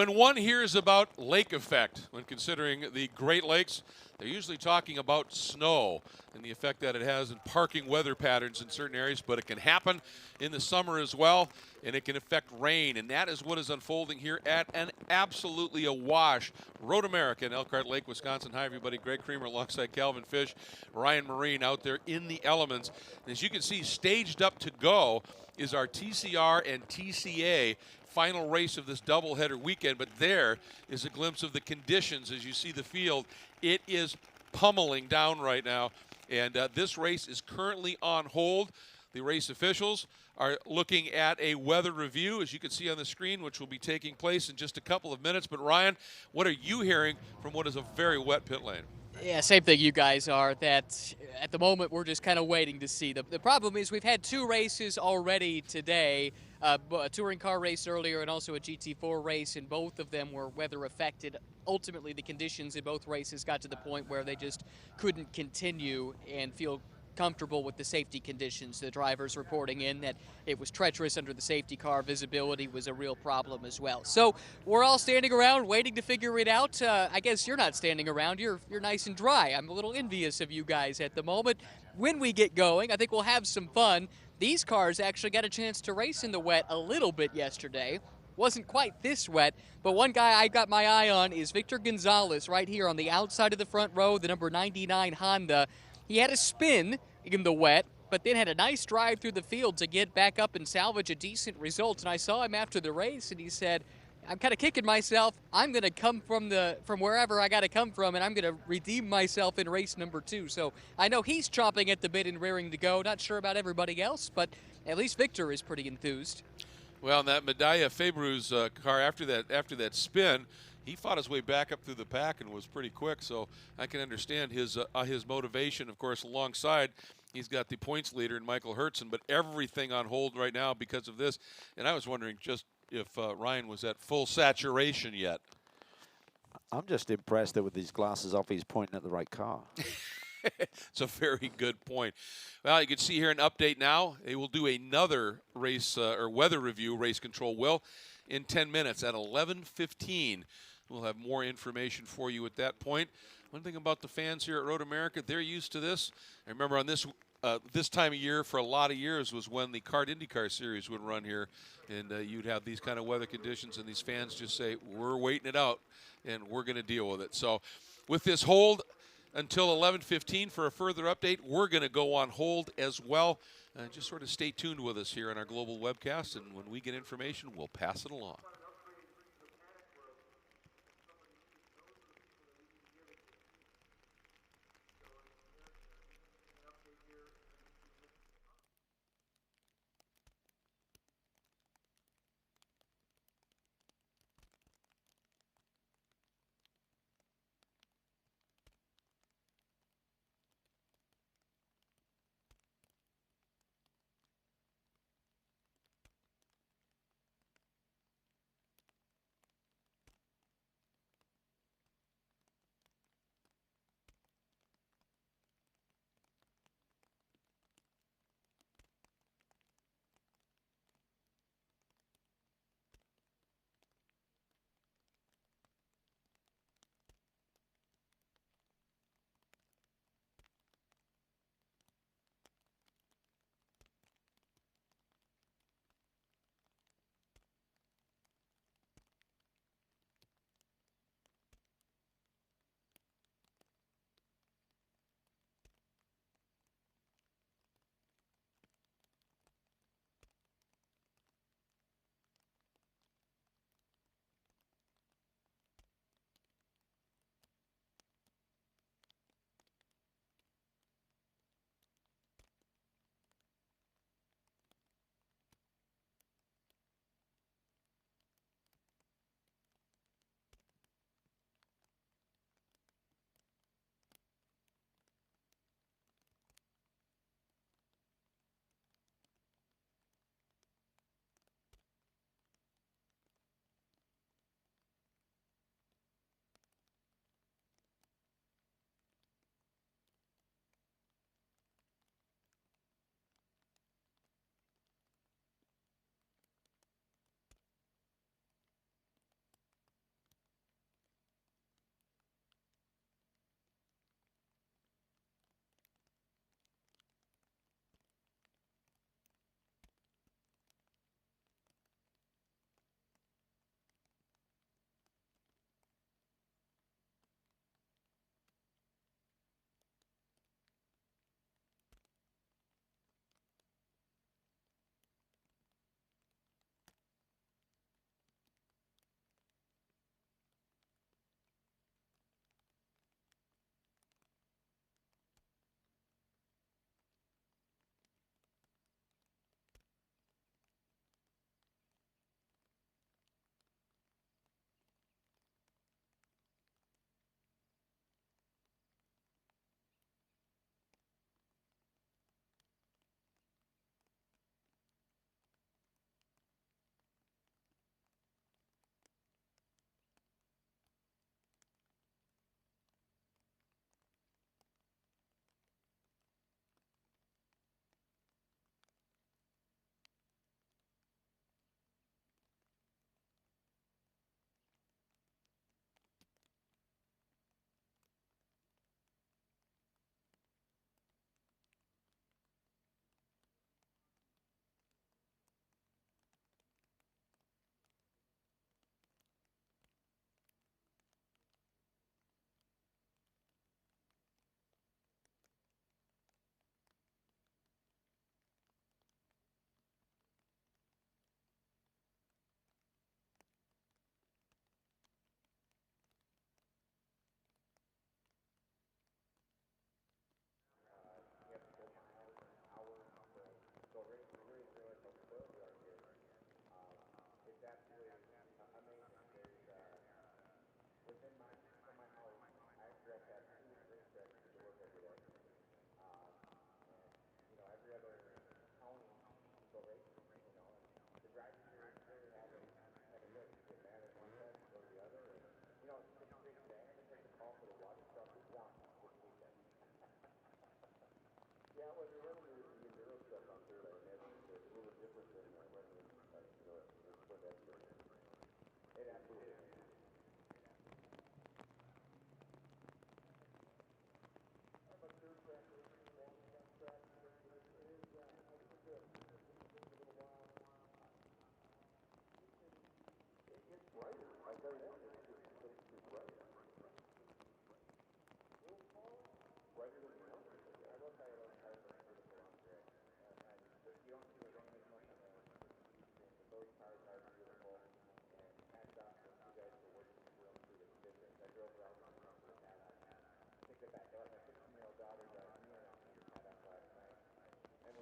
When one hears about lake effect, when considering the Great Lakes, they're usually talking about snow and the effect that it has in parking weather patterns in certain areas, but it can happen in the summer as well, and it can affect rain, and that is what is unfolding here at an absolutely awash Road America in Elkhart Lake, Wisconsin. Hi, everybody. Greg Creamer alongside Calvin Fish, Ryan Marine out there in the elements. And as you can see, staged up to go is our TCR and TCA final race of this doubleheader weekend, but there is a glimpse of the conditions as you see the field. It is pummeling down right now, and this race is currently on hold. The race officials are looking at a weather review, as you can see on the screen, which will be taking place in just a couple of minutes. But Ryan, what are you hearing from what is a very wet pit lane? Yeah, same thing you guys are, that at the moment we're just kind of waiting to see. The problem is we've had 2 races already today, a touring car race earlier and also a GT4 race, and both of them were weather affected. Ultimately, the conditions in both races got to the point where they just couldn't continue and feel comfortable with the safety conditions. The drivers reporting in that it was treacherous under the safety car. Visibility was a real problem as well. So we're all standing around waiting to figure it out. I guess you're not standing around. You're nice and dry. I'm a little envious of you guys at the moment. When we get going, I think we'll have some fun. These cars actually got a chance to race in the wet a little bit yesterday. Wasn't quite this wet, but one guy I got my eye on is Victor Gonzalez right here on the outside of the front row, the number 99 Honda. He had a spin in the wet, but then had a nice drive through the field to get back up and salvage a decent result. And I saw him after the race, and he said, I'm kind of kicking myself. I'm going to come from wherever I got to come from, and I'm going to redeem myself in race number 2. So I know he's chomping at the bit and rearing to go. Not sure about everybody else, but at least Victor is pretty enthused. Well, in that Medalla Febru's car, after that spin, he fought his way back up through the pack and was pretty quick, so I can understand his motivation. Of course, alongside, he's got the points leader in Michael Hertzen, but everything on hold right now because of this. And I was wondering just if Ryan was at full saturation yet. I'm just impressed that with these glasses off, he's pointing at the right car. It's a very good point. Well, you can see here an update now. They will do another race or weather review, race control will, in 10 minutes at 11:15. We'll have more information for you at that point. One thing about the fans here at Road America, they're used to this. I remember on this time of year for a lot of years was when the Kart IndyCar Series would run here, and you'd have these kind of weather conditions, and these fans just say, we're waiting it out, and we're going to deal with it. So with this hold until 11:15 for a further update, we're going to go on hold as well. Just sort of stay tuned with us here on our global webcast, and when we get information, we'll pass it along. brighter. I'll tell you that. It's brighter. Brighter than the others. I will tell you those cars are beautiful on grid. And you don't see the rain as much on the screen, but those cars are beautiful. And hats off to you guys for working through them through the conditions. I drove around the front of the paddock. I think about that. My 16-year-old daughter driving me around through the paddock last night. And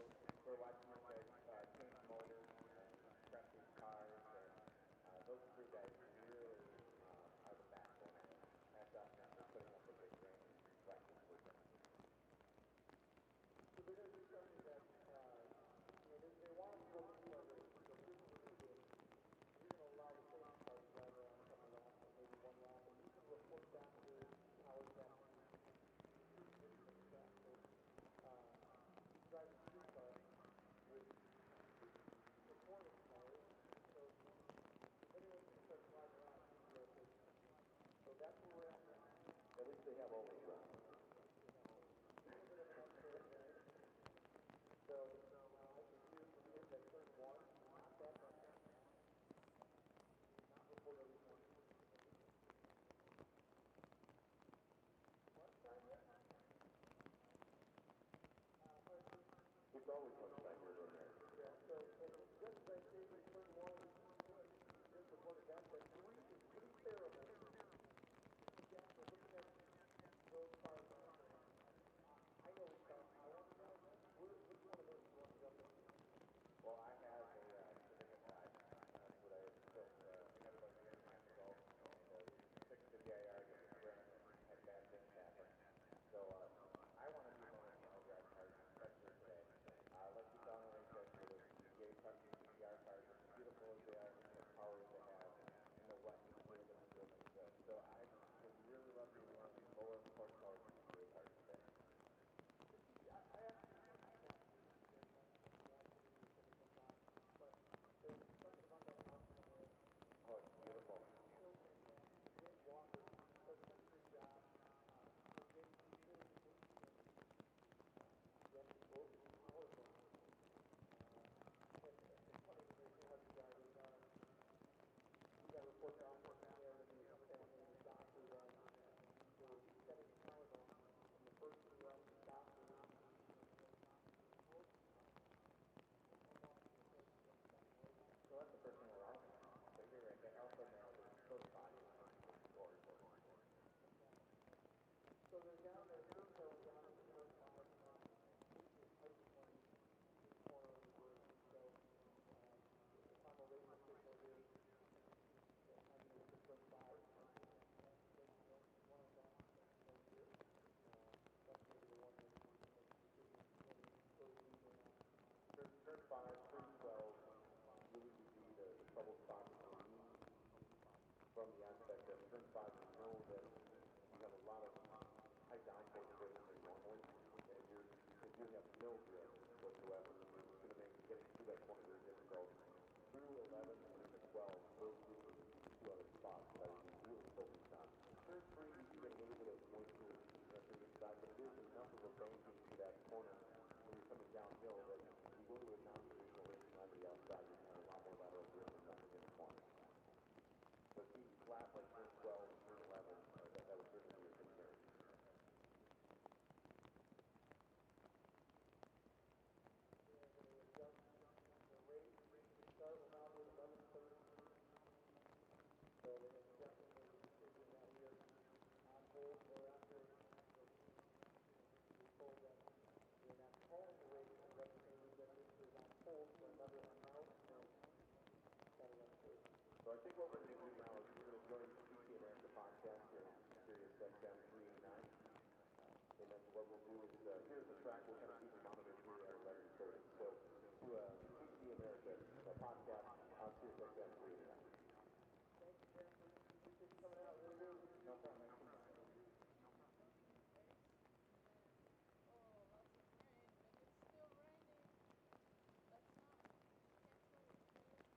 we're watching you guys change motors and prep these cars. And those crew guys really are the backbone of it. Hats off to them for putting up with this rain and practice with them. So they're going to do something that, they want to go through our race. So here's what we're going to do. You're going to allow the safety car to drive around a couple laps, or maybe one lap, and you can report back to how it's done. Driving the street car with performance tires, so if anyone can start driving around, so that's where we're at now. At least they have all the drugs. So, you hit that turn one, not that bad. Not before the weekend. One time yet? It's always much tighter than there. Yeah, so just as I say, we turn one, just before the back, that three is pretty terrible. Yeah, so looking at those cars, I know which car I want to drive. Which one of those you want to jump in? Well, I have a Civic 5. That's what I built. Another one year and a half ago. And fixed the DIR, get the spring, had bad things happen. So I want to be one of the all drive cars, especially today. Like you saw in the race yesterday, the TCR cars, as beautiful as they are, and the power that they have, and the wetness here that is good. So I would really love to be one of the lower horsepower TCA cars today. I actually but there's something about that outcome there. Oh, it's beautiful. Walker does such a good job. Report off from there with the family and the doctor that they were setting the collarbone from the first two runs to stop the run. So that's the first thing we're out. But you're right, that also now the close body scores. So they're down there, they're going down in the first five. Corner of the bridge. So if I'm a race official here, I'm going to look at turn 5. One of them right here. That's maybe the one that makes the decision for the lead or not. Turn 5, turn 12, really would be the trouble spot for me from the aspect that turn 5, we know that you have a lot of high downforce braking normally, and if you have no grip whatsoever, it's going to make getting through that corner very difficult. Through 11 and into 12, those would be two other spots that I would be really focused on. Turn 3, you get a little bit of moisture pressure inside, but it is enough of a banking to that corner when you're coming downhill that when you go to a non-traditional racing line to the outside, you're going to have a lot more lateral grip than something in the corner. But being flat like turn 12 and turn 11, that would certainly be a concern. Start will now be 11:30. So they have definitely made a decision that we are on hold thereafter. We're told that we're not calling the race at 11:30, that this is on hold for another announcement that is uncertain. So I think what we're going to do now is we're going to join the TCA America podcast here on Sirius XM 389. And then what we'll do is, here's the track, we'll kind of keep the monitor here at 11:30. So to TCA America podcast on Sirius XM 389. Thank you, Ken. Appreciate you coming out. Really do. No problem. Oh, lots of rain, but it's still raining. Let's not cancel it.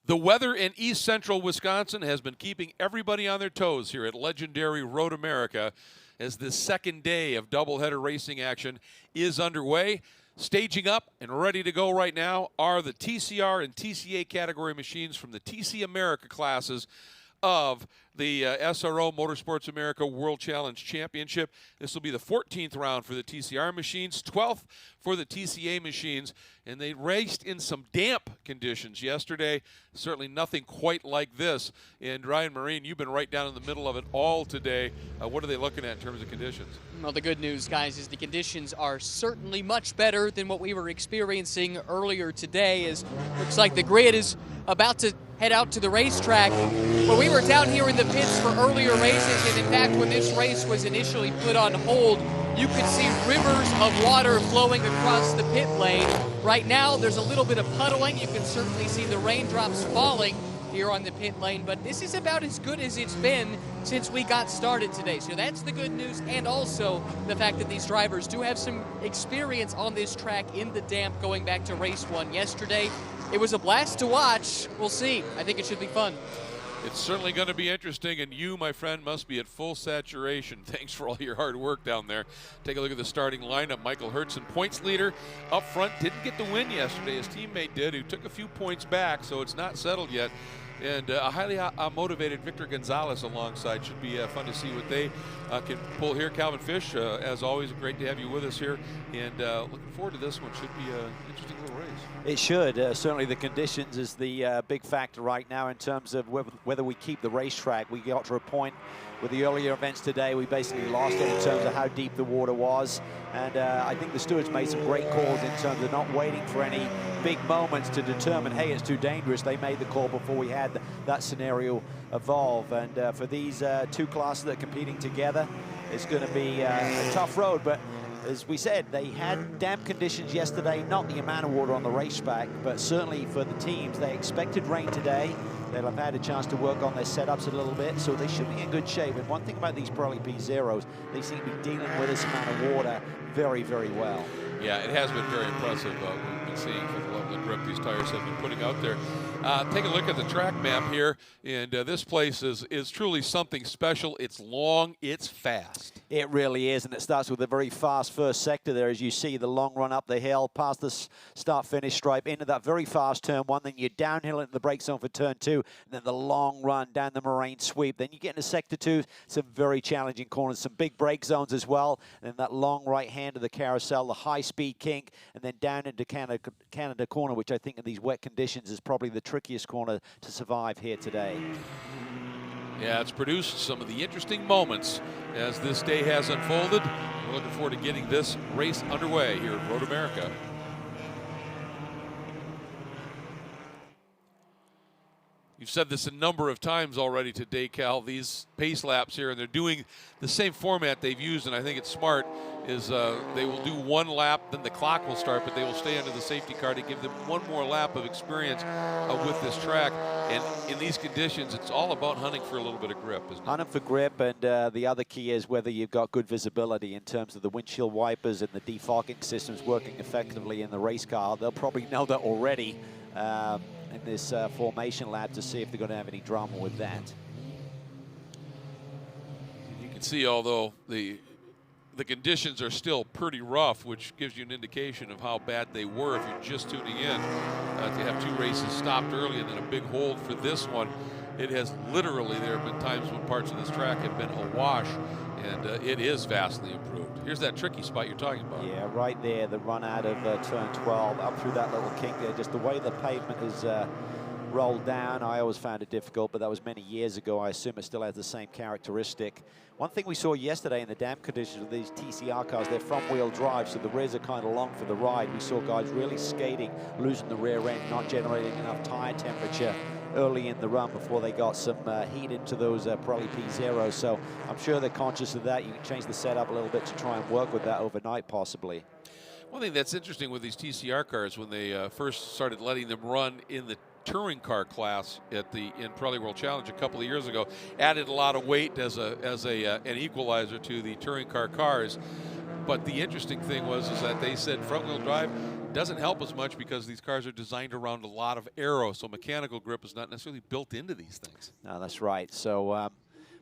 The weather in East Central Wisconsin has been keeping everybody on their toes here at legendary Road America as the second day of doubleheader racing action is underway. Staging up and ready to go right now are the TCR and TCA category machines from the TC America classes of the SRO Motorsports America World Challenge Championship. This will be the 14th round for the TCR machines, 12th for the TCA machines, and they raced in some damp conditions yesterday. Certainly nothing quite like this. And Ryan Marine, you've been right down in the middle of it all today. What are they looking at in terms of conditions? Well, the good news, guys, is the conditions are certainly much better than what we were experiencing earlier today. As looks like the grid is about to head out to the racetrack. Well, we were down here in the pits for earlier races, and in fact, when this race was initially put on hold, you could see rivers of water flowing across the pit lane. Right now, there's a little bit of puddling. You can certainly see the raindrops falling here on the pit lane, but this is about as good as it's been since we got started today. So that's the good news, and also the fact that these drivers do have some experience on this track in the damp going back to race one yesterday. It was a blast to watch. We'll see. I think it should be fun. It's certainly going to be interesting, and you, my friend, must be at full saturation. Thanks for all your hard work down there. Take a look at the starting lineup. Michael Hertzen, points leader up front, didn't get the win yesterday. His teammate did, who took a few points back, so it's not settled yet. And a highly motivated Victor Gonzalez alongside. Should be fun to see what they can pull here. Calvin Fish, as always, great to have you with us here. And looking forward to this one. Should be an interesting little race. It should. Certainly the conditions is the big factor right now in terms of whether we keep the racetrack. We got to a point with the earlier events today, we basically lost it in terms of how deep the water was. And I think the stewards made some great calls in terms of not waiting for any big moments to determine, hey, it's too dangerous. They made the call before we had that scenario evolve. And for these two classes that are competing together, it's going to be a tough road. But as we said, they had damp conditions yesterday, not the amount of water on the racetrack, but certainly for the teams, they expected rain today. They'll have had a chance to work on their setups a little bit, so they should be in good shape. And one thing about these Pirelli P0s, they seem to be dealing with this amount of water very, very well. Yeah, it has been very impressive. We've been seeing for the level of grip these tires have been putting out there. Take a look at the track map here, and this place is truly something special. It's long, it's fast. It really is, and it starts with a very fast first sector there, as you see the long run up the hill, past the start-finish stripe, into that very fast turn one, then you're downhill into the brake zone for turn two, and then the long run down the moraine sweep. Then you get into sector two, some very challenging corners, some big brake zones as well, and then that long right hand of the carousel, the high-speed kink, and then down into Canada corner, which I think in these wet conditions is probably the trickiest corner to survive here today. Yeah, it's produced some of the interesting moments as this day has unfolded. We're looking forward to getting this race underway here at Road America. You've said this a number of times already today, Cal. These pace laps here, and they're doing the same format they've used, and I think it's smart, is they will do one lap, then the clock will start, but they will stay under the safety car to give them one more lap of experience with this track. And in these conditions, it's all about hunting for a little bit of grip, isn't it? Hunting for grip, and the other key is whether you've got good visibility in terms of the windshield wipers and the defogging systems working effectively in the race car. They'll probably know that already in this formation lap to see if they're going to have any drama with that. You can see, although the conditions are still pretty rough, which gives you an indication of how bad they were if you're just tuning in. To have two races stopped early and then a big hold for this one, it has literally, there have been times when parts of this track have been awash, and it is vastly improved. Here's that tricky spot you're talking about. Yeah, right there, the run out of turn 12, up through that little kink there, just the way the pavement is rolled down. I always found it difficult, but that was many years ago. I assume it still has the same characteristic. One thing we saw yesterday in the damp conditions with these TCR cars, they're front-wheel drive, so the rears are kind of long for the ride. We saw guys really skating, losing the rear end, not generating enough tire temperature early in the run before they got some heat into those Pirelli P0s. So I'm sure they're conscious of that. You can change the setup a little bit to try and work with that overnight, possibly. One thing that's interesting with these TCR cars, when they first started letting them run in the touring car class in Pirelli World Challenge a couple of years ago, added a lot of weight as an equalizer to the touring car cars. But the interesting thing was that they said front wheel drive doesn't help as much because these cars are designed around a lot of aero, so mechanical grip is not necessarily built into these things. No, that's right. So,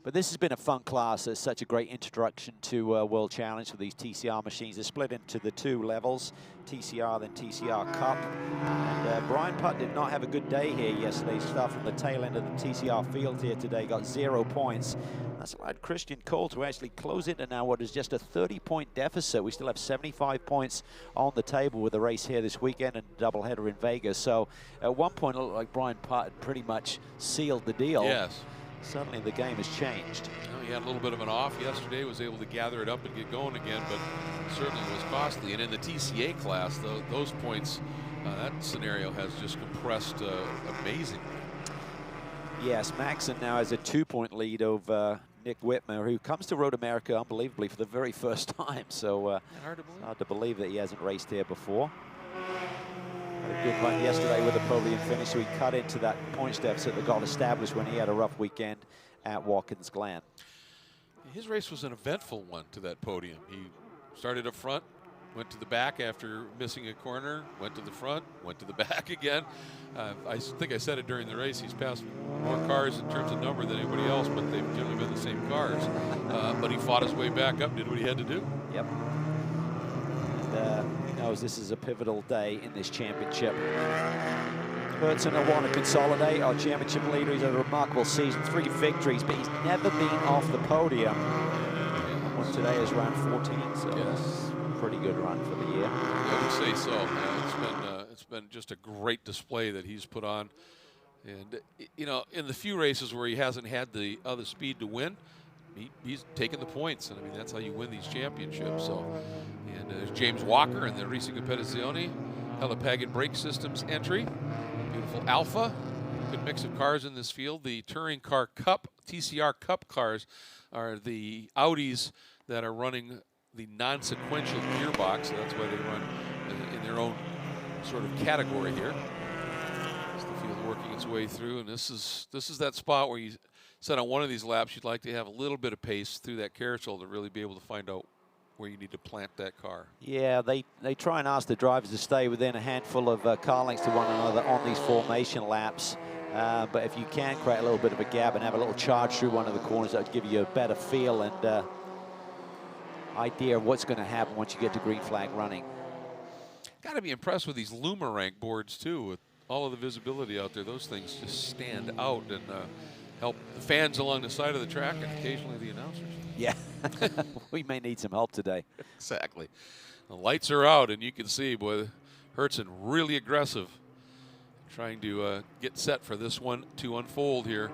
but this has been a fun class. It's such a great introduction to World Challenge with these TCR machines. They're split into the 2 levels, TCR then TCR Cup. And Brian Putt did not have a good day here yesterday. He started from the tail end of the TCR field here today, got 0 points. That's allowed Christian Cole to actually close into now what is just a 30-point deficit. We still have 75 points on the table with the race here this weekend and doubleheader in Vegas. So at one point it looked like Brian Putt had pretty much sealed the deal. Yes. Suddenly the game has changed. Well, he had a little bit of an off yesterday, was able to gather it up and get going again, but certainly was costly. And in the TCA class, those points, that scenario has just compressed amazingly. Yes, Maxon now has a 2-point lead over Nick Whitmer, who comes to Road America unbelievably for the very first time. So Hard to believe. hard to believe that he hasn't raced here before. Had a good run yesterday with a podium finish, so he cut into that points deficit that got established when he had a rough weekend at Watkins Glen. His race was an eventful one to that podium. He started up front, went to the back after missing a corner, went to the front, went to the back again. I think I said it during the race, he's passed more cars in terms of number than anybody else, but they've generally been the same cars. But he fought his way back up, did what he had to do. Yep. And he knows this is a pivotal day in this championship. Hurtson will want to consolidate. Our championship leader, he's had a remarkable season, 3 victories, but he's never been off the podium. Well, today is round 14, so Yes. pretty good run for the year. I would say so. It's been just a great display that he's put on. And, you know, in the few races where he hasn't had the other speed to win, he's taken the points. And, I mean, that's how you win these championships. So, and there's James Walker and the Risi Competizione Helipaget brake systems entry. Beautiful Alpha. Good mix of cars in this field. The Touring Car Cup, TCR Cup cars are the Audis that are running the non-sequential gearbox. So that's why they run in their own sort of category here. It's the field working its way through, and this is that spot where you said on one of these laps you'd like to have a little bit of pace through that carousel to really be able to find out where you need to plant that car. Yeah, they try and ask the drivers to stay within a handful of car lengths to one another on these formation laps. But if you can create a little bit of a gap and have a little charge through one of the corners, that would give you a better feel and idea of what's going to happen once you get to green flag running. Got to be impressed with these Lumarank boards too, with all of the visibility out there. Those things just stand out and help the fans along the side of the track and occasionally the announcers. Yeah, we may need some help today. Exactly. The lights are out, and you can see, boy, Hurtson really aggressive, trying to get set for this one to unfold here.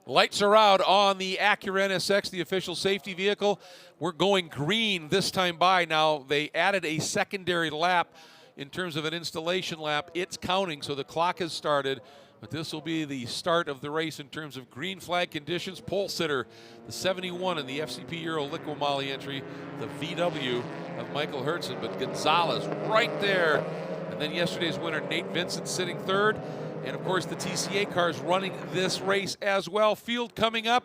Lights are out on the Acura NSX, the official safety vehicle. We're going green this time by. Now, they added a secondary lap in terms of an installation lap. It's counting, so the clock has started. But this will be the start of the race in terms of green flag conditions. Pole sitter, the 71 in the FCP Euro Liqui Moly entry, the VW of Michael Hurtson. But Gonzalez right there. And then yesterday's winner, Nate Vincent, sitting third. And, of course, the TCA cars running this race as well. Field coming up,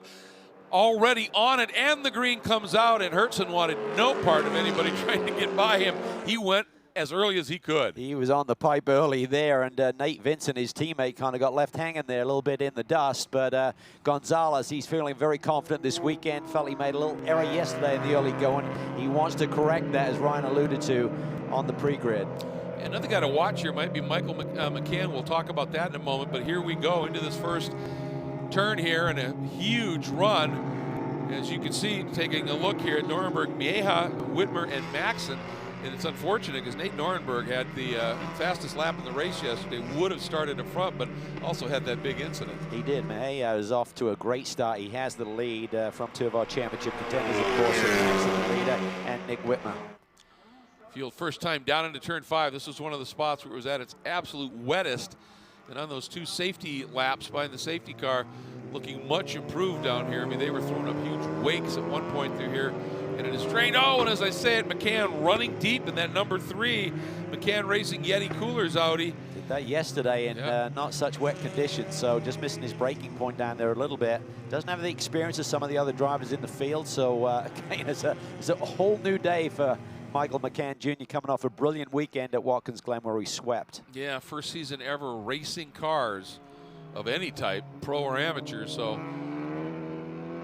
already on it, and the green comes out, and Hurtson wanted no part of anybody trying to get by him. He went as early as he could. He was on the pipe early there, and Nate Vincent, his teammate, kind of got left hanging there a little bit in the dust. But Gonzalez, he's feeling very confident this weekend. Felt he made a little error yesterday in the early going. He wants to correct that, as Ryan alluded to, on the pre-grid. Another guy to watch here might be Michael McCann. We'll talk about that in a moment. But here we go into this first turn here, and a huge run. As you can see, taking a look here at Nuremberg, Mieja, Whitmer, and Maxon. And it's unfortunate because Nate Nuremberg had the fastest lap in the race yesterday, would have started up front, but also had that big incident. He did. Mieja is off to a great start. He has the lead from 2 of our championship contenders, of course, the leader, and Nick Whitmer. Field first time down into turn 5. This was one of the spots where it was at its absolute wettest. And on those 2 safety laps behind the safety car, looking much improved down here. I mean, they were throwing up huge wakes at one point through here. And it is strained. Oh, and as I said, McCann running deep in that number 3. McCann racing Yeti Coolers Audi. that yesterday in not such wet conditions, so just missing his braking point down there a little bit. Doesn't have the experience of some of the other drivers in the field, so again, it's a whole new day for Michael McCann Jr. coming off a brilliant weekend at Watkins Glen where he swept. Yeah, first season ever racing cars of any type, pro or amateur, so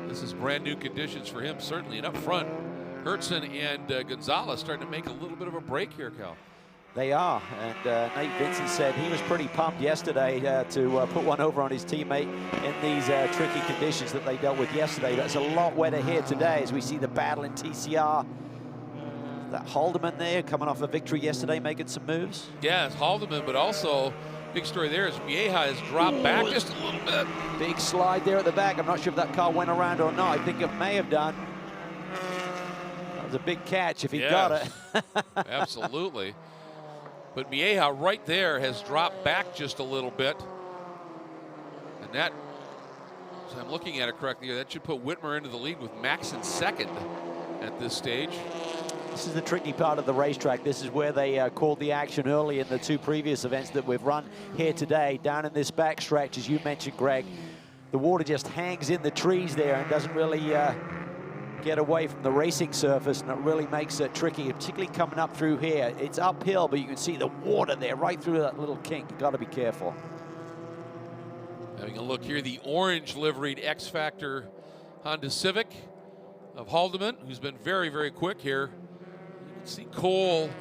this is brand new conditions for him, certainly. And up front, Hertzen and Gonzalez starting to make a little bit of a break here, Cal. They are, and Nate Vincent said he was pretty pumped yesterday to put one over on his teammate in these tricky conditions that they dealt with yesterday. But it's a lot wetter here today as we see the battle in TCR. That Haldeman there coming off a victory yesterday, making some moves. Yeah, it's Haldeman, but also big story there is Vieja has dropped back just a little bit. Big slide there at the back. I'm not sure if that car went around or not. I think it may have done. That was a big catch if he got it. Absolutely. But Vieja right there has dropped back just a little bit. And that, as I'm looking at it correctly, that should put Whitmer into the lead with Max in second at this stage. This is the tricky part of the racetrack. This is where they called the action early in the two previous events that we've run here today. Down in this back stretch, as you mentioned, Greg, the water just hangs in the trees there and doesn't really get away from the racing surface, and it really makes it tricky, particularly coming up through here. It's uphill, but you can see the water there right through that little kink. You've got to be careful. Having a look here, the orange liveried X Factor Honda Civic of Haldeman, who's been very, very quick here. You can see Cole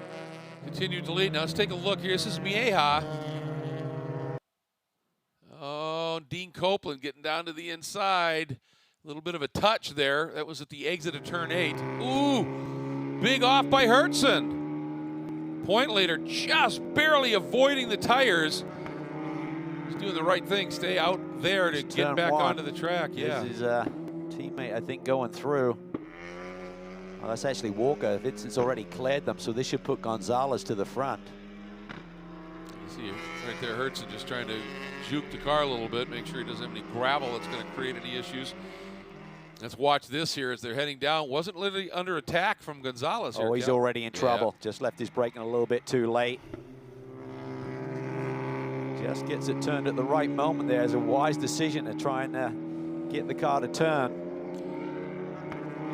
continue to lead. Now let's take a look here. This is Vieja. Oh, Dean Copeland getting down to the inside. A little bit of a touch there. That was at the exit of turn 8. Ooh, big off by Hertzen. Point leader just barely avoiding the tires. He's doing the right thing. Stay out there to get back onto the track. Yeah. This is a teammate, I think, going through. Well, that's actually Walker. Vincent's already cleared them, so this should put Gonzalez to the front. You see right there, Hertzen just trying to juke the car a little bit, make sure he doesn't have any gravel that's going to create any issues. Let's watch this here as they're heading down. Wasn't literally under attack from Gonzalez here. Oh, he's already in trouble. Just left his braking a little bit too late. Just gets it turned at the right moment there. It's a wise decision to try and get the car to turn.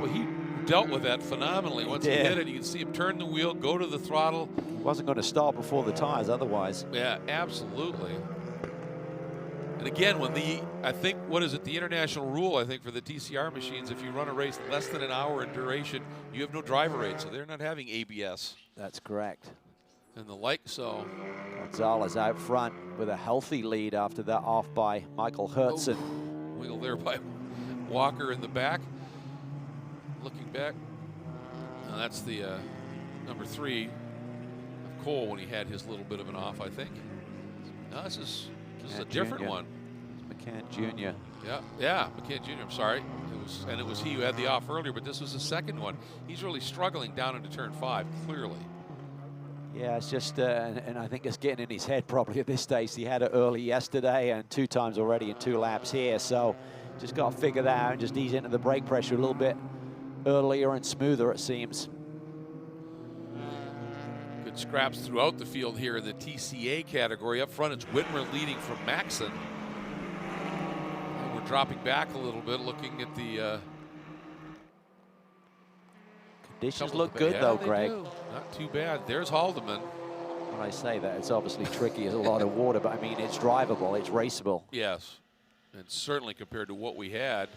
Well, he dealt with that phenomenally. Once he hit it, you can see him turn the wheel, go to the throttle. He wasn't going to stop before the tires otherwise. Yeah, absolutely. And again, when I think, what is it, the international rule, I think, for the TCR machines, if you run a race less than an hour in duration, you have no driver rate, so they're not having ABS. That's correct. And the like, so. Gonzalez out front with a healthy lead after that off by Michael Hertzen. Oh, wheel there by Walker in the back. Looking back, now that's the number 3 of Cole when he had his little bit of an off, I think. No, this is a different one. McCann Jr. Yeah, McCann Jr., I'm sorry. It was he who had the off earlier, but this was the second one. He's really struggling down into turn 5, clearly. Yeah, it's just, and I think it's getting in his head probably at this stage. He had it early yesterday and 2 times already in 2 laps here, so just got to figure that out and just ease into the brake pressure a little bit earlier and smoother, it seems. Good scraps throughout the field here in the TCA category. Up front, it's Whitmer leading from Maxon. And we're dropping back a little bit, looking at the conditions look good though, Greg. Not too bad. There's Haldeman. When I say that, it's obviously tricky. There's a lot of water, but I mean, it's drivable, it's raceable. Yes, and certainly compared to what we had.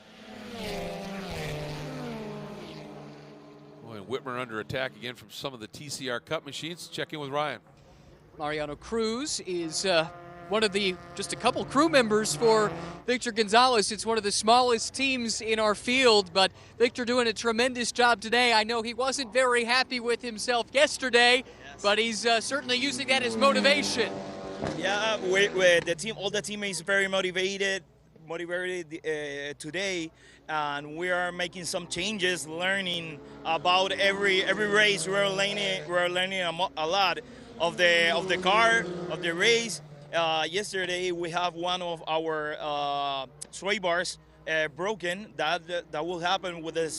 Boy, Whitmer under attack again from some of the TCR Cup machines. Check in with Ryan. Mariano Cruz is one of just a couple crew members for Victor Gonzalez. It's one of the smallest teams in our field, but Victor doing a tremendous job today. I know he wasn't very happy with himself yesterday, but he's certainly using that as motivation. Yeah, the team, all the teammates very motivated today, and we are making some changes, learning about every race. We're learning a lot of the car, of the race. Yesterday we have one of our sway bars broken. That will happen with the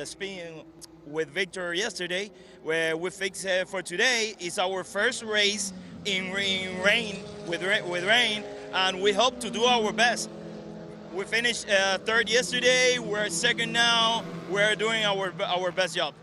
spin with Victor yesterday, where we fixed it for today. It's our first race in rain, with rain, and we hope to do our best. We finished third yesterday, we're second now, we're doing our best job.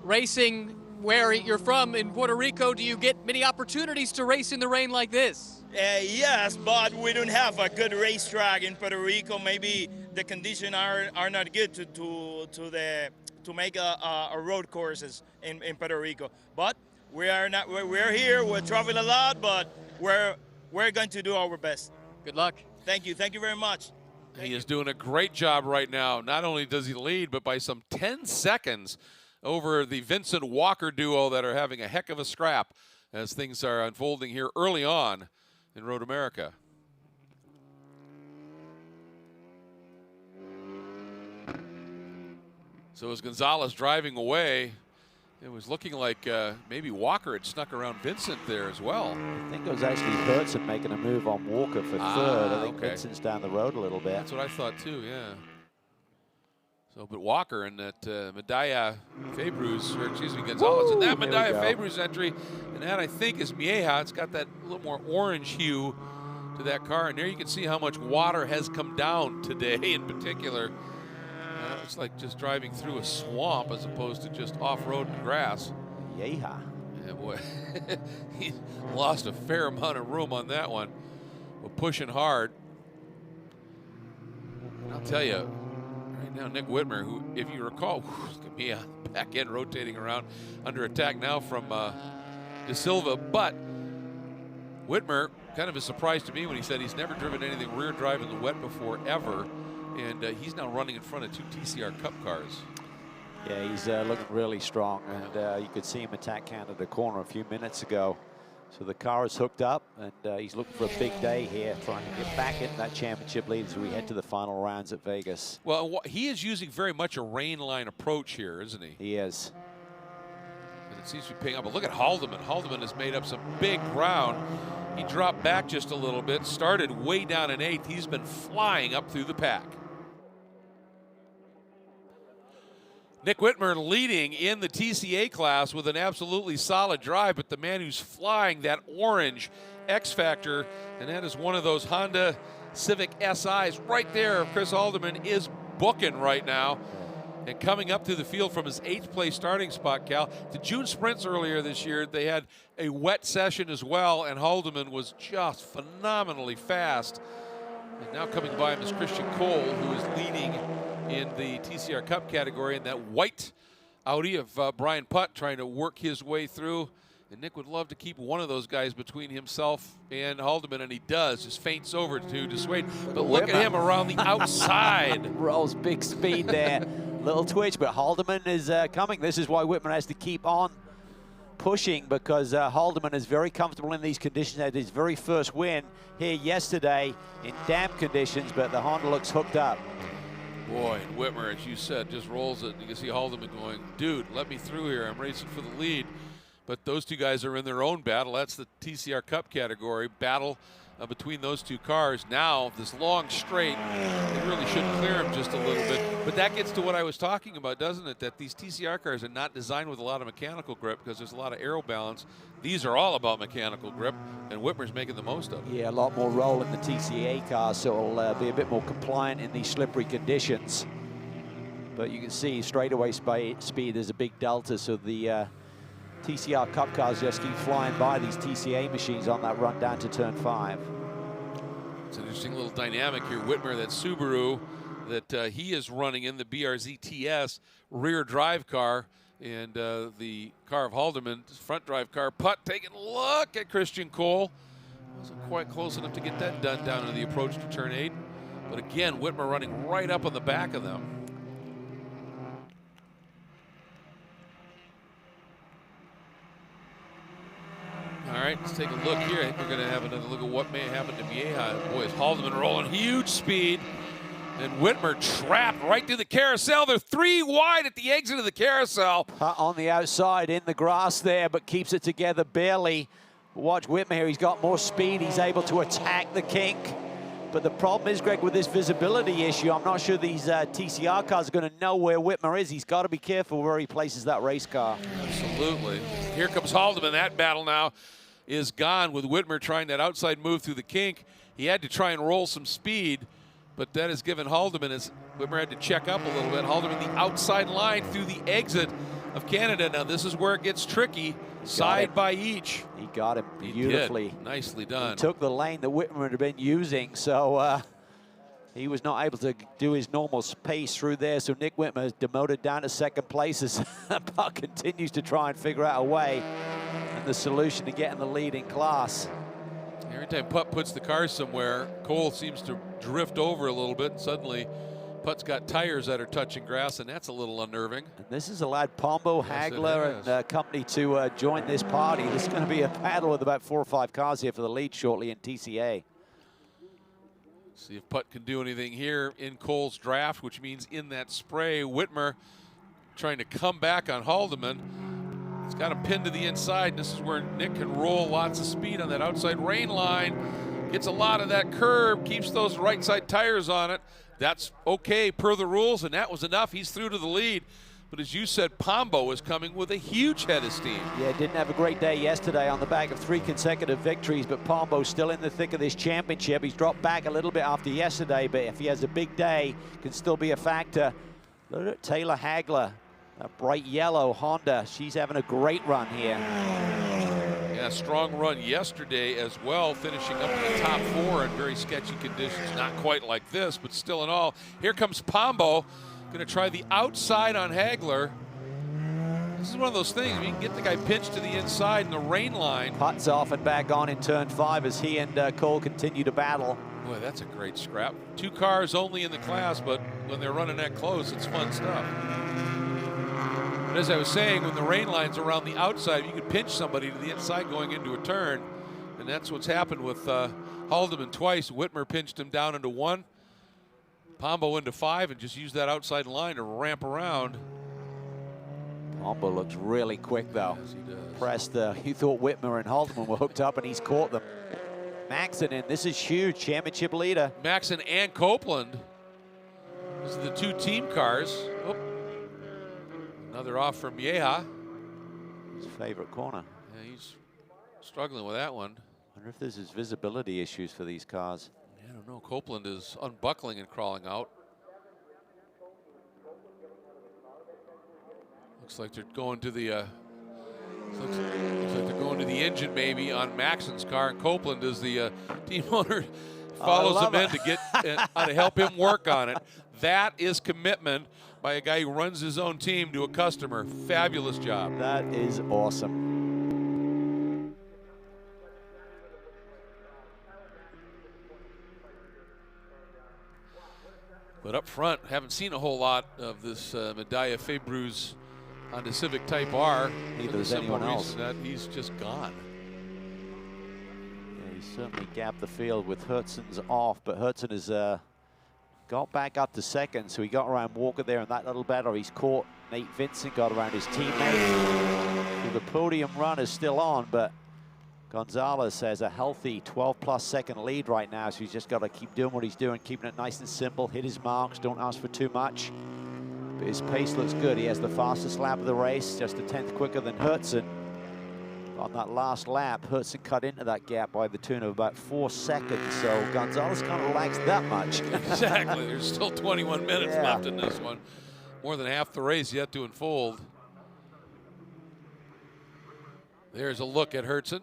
Racing where you're from in Puerto Rico, do you get many opportunities to race in the rain like this? Yes, but we don't have a good racetrack in Puerto Rico. Maybe the conditions are not good to make a road courses in Puerto Rico. But we're here. We're traveling a lot, but we're going to do our best. Good luck. Thank you very much. He is doing a great job right now. Not only does he lead, but by some 10 seconds over the Vincent Walker duo that are having a heck of a scrap as things are unfolding here early on in Road America. So as Gonzalez driving away, it was looking like maybe Walker had snuck around Vincent there as well. I think it was actually Hertzen making a move on Walker for third. I think okay. Vincent's down the road a little bit. That's what I thought too, yeah. So, but Walker and that Medalla Fabreus, or excuse me, Gonzalez, and that Medalla Fabreus entry, and that I think is Mieja. It's got that little more orange hue to that car, and there you can see how much water has come down today in particular. It's like just driving through a swamp as opposed to just off-road and grass. Yeehaw. Yeah, boy, he lost a fair amount of room on that one. We're pushing hard. And I'll tell you, right now, Nick Whitmer, who, if you recall, look at me on the back end rotating around, under attack now from De Silva. But Whitmer, kind of a surprise to me when he said he's never driven anything rear drive in the wet before, ever. And he's now running in front of 2 TCR Cup cars. Yeah, he's looking really strong, and you could see him attack Canada corner a few minutes ago. So the car is hooked up, and he's looking for a big day here, trying to get back into that championship lead as we head to the final rounds at Vegas. Well, he is using very much a rain line approach here, isn't he? He is. And it seems to be paying up. But look at Haldeman. Haldeman has made up some big ground. He dropped back just a little bit, started way down in 8th. He's been flying up through the pack. Nick Whitmer leading in the TCA class with an absolutely solid drive, but the man who's flying that orange X Factor, and that is one of those Honda Civic SIs right there. Chris Haldeman is booking right now. And coming up through the field from his 8th place starting spot, Cal. The June sprints earlier this year, they had a wet session as well, and Haldeman was just phenomenally fast. And now coming by him is Christian Cole, who is leading in the TCR Cup category in that white Audi of Brian Putt, trying to work his way through. And Nick would love to keep one of those guys between himself and Haldeman, and he does. Just feints over to dissuade. But look at him around the outside. Rolls big speed there. Little twitch, but Haldeman is coming. This is why Whitman has to keep on pushing, because Haldeman is very comfortable in these conditions. Had his very first win here yesterday in damp conditions, but the Honda looks hooked up. Boy, and Whitmer, as you said, just rolls it. You can see Haldeman going, dude, let me through here. I'm racing for the lead. But those two guys are in their own battle. That's the TCR Cup category battle between those two cars. Now, this long straight, they really should clear him just a little bit. But that gets to what I was talking about, doesn't it? That these TCR cars are not designed with a lot of mechanical grip because there's a lot of aero balance. These are all about mechanical grip, and Whitmer's making the most of it. Yeah, a lot more roll in the TCA car, so it'll be a bit more compliant in these slippery conditions. But you can see straightaway speed, there's a big delta, so the TCR Cup cars just keep flying by these TCA machines on that run down to turn 5. It's an interesting little dynamic here. Whitmer, that Subaru that he is running in, the BRZ TS rear drive car, and the car of Haldeman, front drive car. Putt taking a look at Christian Cole. Wasn't quite close enough to get that done down into the approach to turn 8. But again, Whitmer running right up on the back of them. All right, let's take a look here. I think we're going to have another look at what may happen to Mieja. Boy, is Haldeman rolling huge speed. And Whitmer trapped right through the carousel. They're 3 wide at the exit of the carousel. On the outside in the grass there, but keeps it together barely. Watch Whitmer here. He's got more speed. He's able to attack the kink. But the problem is, Greg, with this visibility issue, I'm not sure these TCR cars are going to know where Whitmer is. He's got to be careful where he places that race car. Absolutely. Here comes Haldeman, that battle now is gone with Whitmer trying that outside move through the kink. He had to try and roll some speed, but that has given Haldeman, as Whitmer had to check up a little bit. Haldeman the outside line through the exit of Canada. Now this is where it gets tricky, side by each. He got him beautifully. He did. Nicely done. He took the lane that Whitmer had been using, so he was not able to do his normal pace through there. So Nick Whitmer is demoted down to second place as Putt continues to try and figure out a way and the solution to getting the lead in class. Every time Putt puts the car somewhere, Cole seems to drift over a little bit, and suddenly Putt's got tires that are touching grass, and that's a little unnerving. And this has allowed Pombo, Yes, Hagler, and company to join this party. This is going to be a battle with about 4 or 5 cars here for the lead shortly in TCA. See if Putt can do anything here in Cole's draft, which means in that spray. Whitmer trying to come back on Haldeman. He's got him pinned to the inside, and this is where Nick can roll lots of speed on that outside rain line. Gets a lot of that curb, keeps those right side tires on it. That's okay per the rules, and that was enough. He's through to the lead. But as you said, Pombo is coming with a huge head of steam. Yeah, didn't have a great day yesterday on the back of 3 consecutive victories, but Pombo's still in the thick of this championship. He's dropped back a little bit after yesterday, but if he has a big day, can still be a factor. Look at Taylor Hagler, a bright yellow Honda. She's having a great run here. Yeah, strong run yesterday as well, finishing up in the top 4 in very sketchy conditions. Not quite like this, but still in all. Here comes Pombo, going to try the outside on Hagler. This is one of those things, you can get the guy pinched to the inside in the rain line. Putts off and back on in turn 5 as he and Cole continue to battle. Boy, that's a great scrap. 2 cars only in the class, but when they're running that close, it's fun stuff. But as I was saying, when the rain line's around the outside, you could pinch somebody to the inside going into a turn, and that's what's happened with Haldeman twice. Whitmer pinched him down into 1, Pombo into 5, and just used that outside line to ramp around. Pombo looks really quick, though. Yes, he does. Pressed, he thought Whitmer and Haldeman were hooked up, and he's caught them. Maxon in, this is huge, championship leader. Maxon and Copeland. These are the 2 team cars. Oh. Another off from Yeha. His favorite corner. Yeah, he's struggling with that one. Wonder if there's visibility issues for these cars. I don't know. Copeland is unbuckling and crawling out. Looks like they're going to the looks like they're going to the engine maybe on Maxon's car, and Copeland is the team owner. Follows him in to get to help him work on it. That is commitment by a guy who runs his own team to a customer. Fabulous job. That is awesome. But up front, haven't seen a whole lot of this Medalla Febreuse Honda Civic Type R. Neither does anyone else. That he's just gone. Yeah, he certainly gapped the field with Hertzen's off, but Hertzen has got back up to second, so he got around Walker there and that little better. He's caught Nate Vincent, got around his teammate. So the podium run is still on, but Gonzalez has a healthy 12+ second lead right now, so he's just got to keep doing what he's doing, keeping it nice and simple, hit his marks, don't ask for too much. But his pace looks good. He has the fastest lap of the race, just a 10th quicker than Hertzen. On that last lap, Hertzen cut into that gap by the tune of about 4 seconds, so Gonzalez can't relax that much. Exactly, there's still 21 minutes left in this one. More than half the race yet to unfold. There's a look at Hertzen.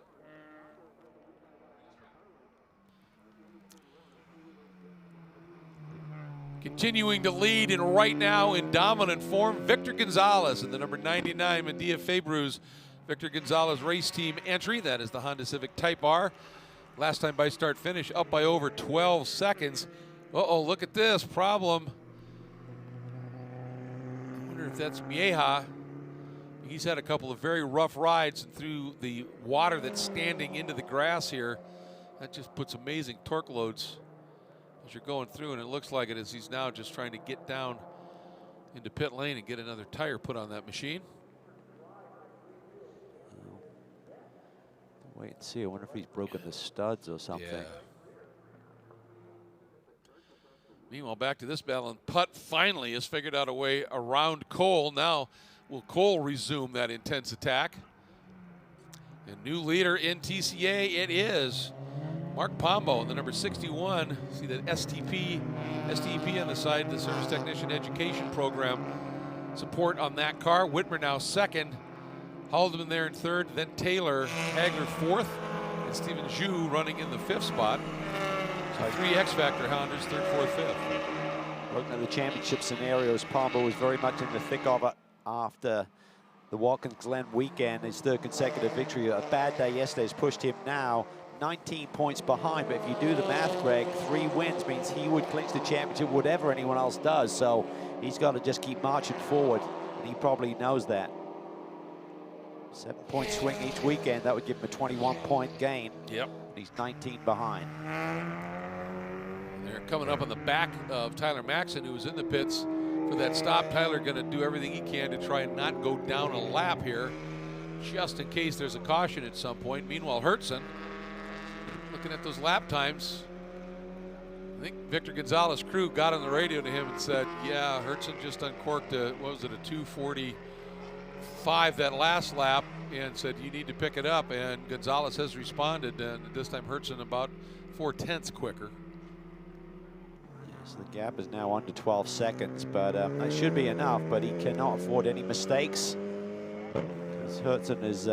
Continuing to lead and right now in dominant form, Victor Gonzalez in the number 99 Medalla Febreuse. Victor Gonzalez race team entry. That is the Honda Civic Type R. Last time by start finish, up by over 12 seconds. Uh-oh, look at this problem. I wonder if that's Mieja. He's had a couple of very rough rides, and through the water that's standing into the grass here, that just puts amazing torque loads as you're going through, and it looks like it as he's now just trying to get down into pit lane and get another tire put on that machine. Wait and see. I wonder if he's broken the studs or something. Yeah. Meanwhile, back to this battle, and Putt finally has figured out a way around Cole. Now, will Cole resume that intense attack? And new leader in TCA, it is Mark Pombo, the number 61. See that STP on the side, the Service Technician Education Program support on that car. Whitmer now second. Haldeman there in third, then Taylor, Hagler fourth, and Stephen Zhu running in the fifth spot. So 3 X-Factor Hondas, third, fourth, fifth. Looking at the championship scenarios, Pombo was very much in the thick of it after the Watkins Glen weekend, his third consecutive victory. A bad day yesterday has pushed him now 19 points behind, but if you do the math, Greg, 3 wins means he would clinch the championship whatever anyone else does, so he's got to just keep marching forward, and he probably knows that. 7-point swing each weekend, that would give him a 21-point gain. Yep. And he's 19 behind. They're coming up on the back of Tyler Maxson, who was in the pits for that stop. Tyler going to do everything he can to try and not go down a lap here, just in case there's a caution at some point. Meanwhile, Hertzen, looking at those lap times, I think Victor Gonzalez's crew got on the radio to him and said, yeah, Hertzen just uncorked a 2:45 that last lap, and said you need to pick it up, and Gonzalez has responded, and this time Hertzen about 4/10 quicker. So the gap is now under 12 seconds, but that should be enough, but he cannot afford any mistakes. Because Hertzen is,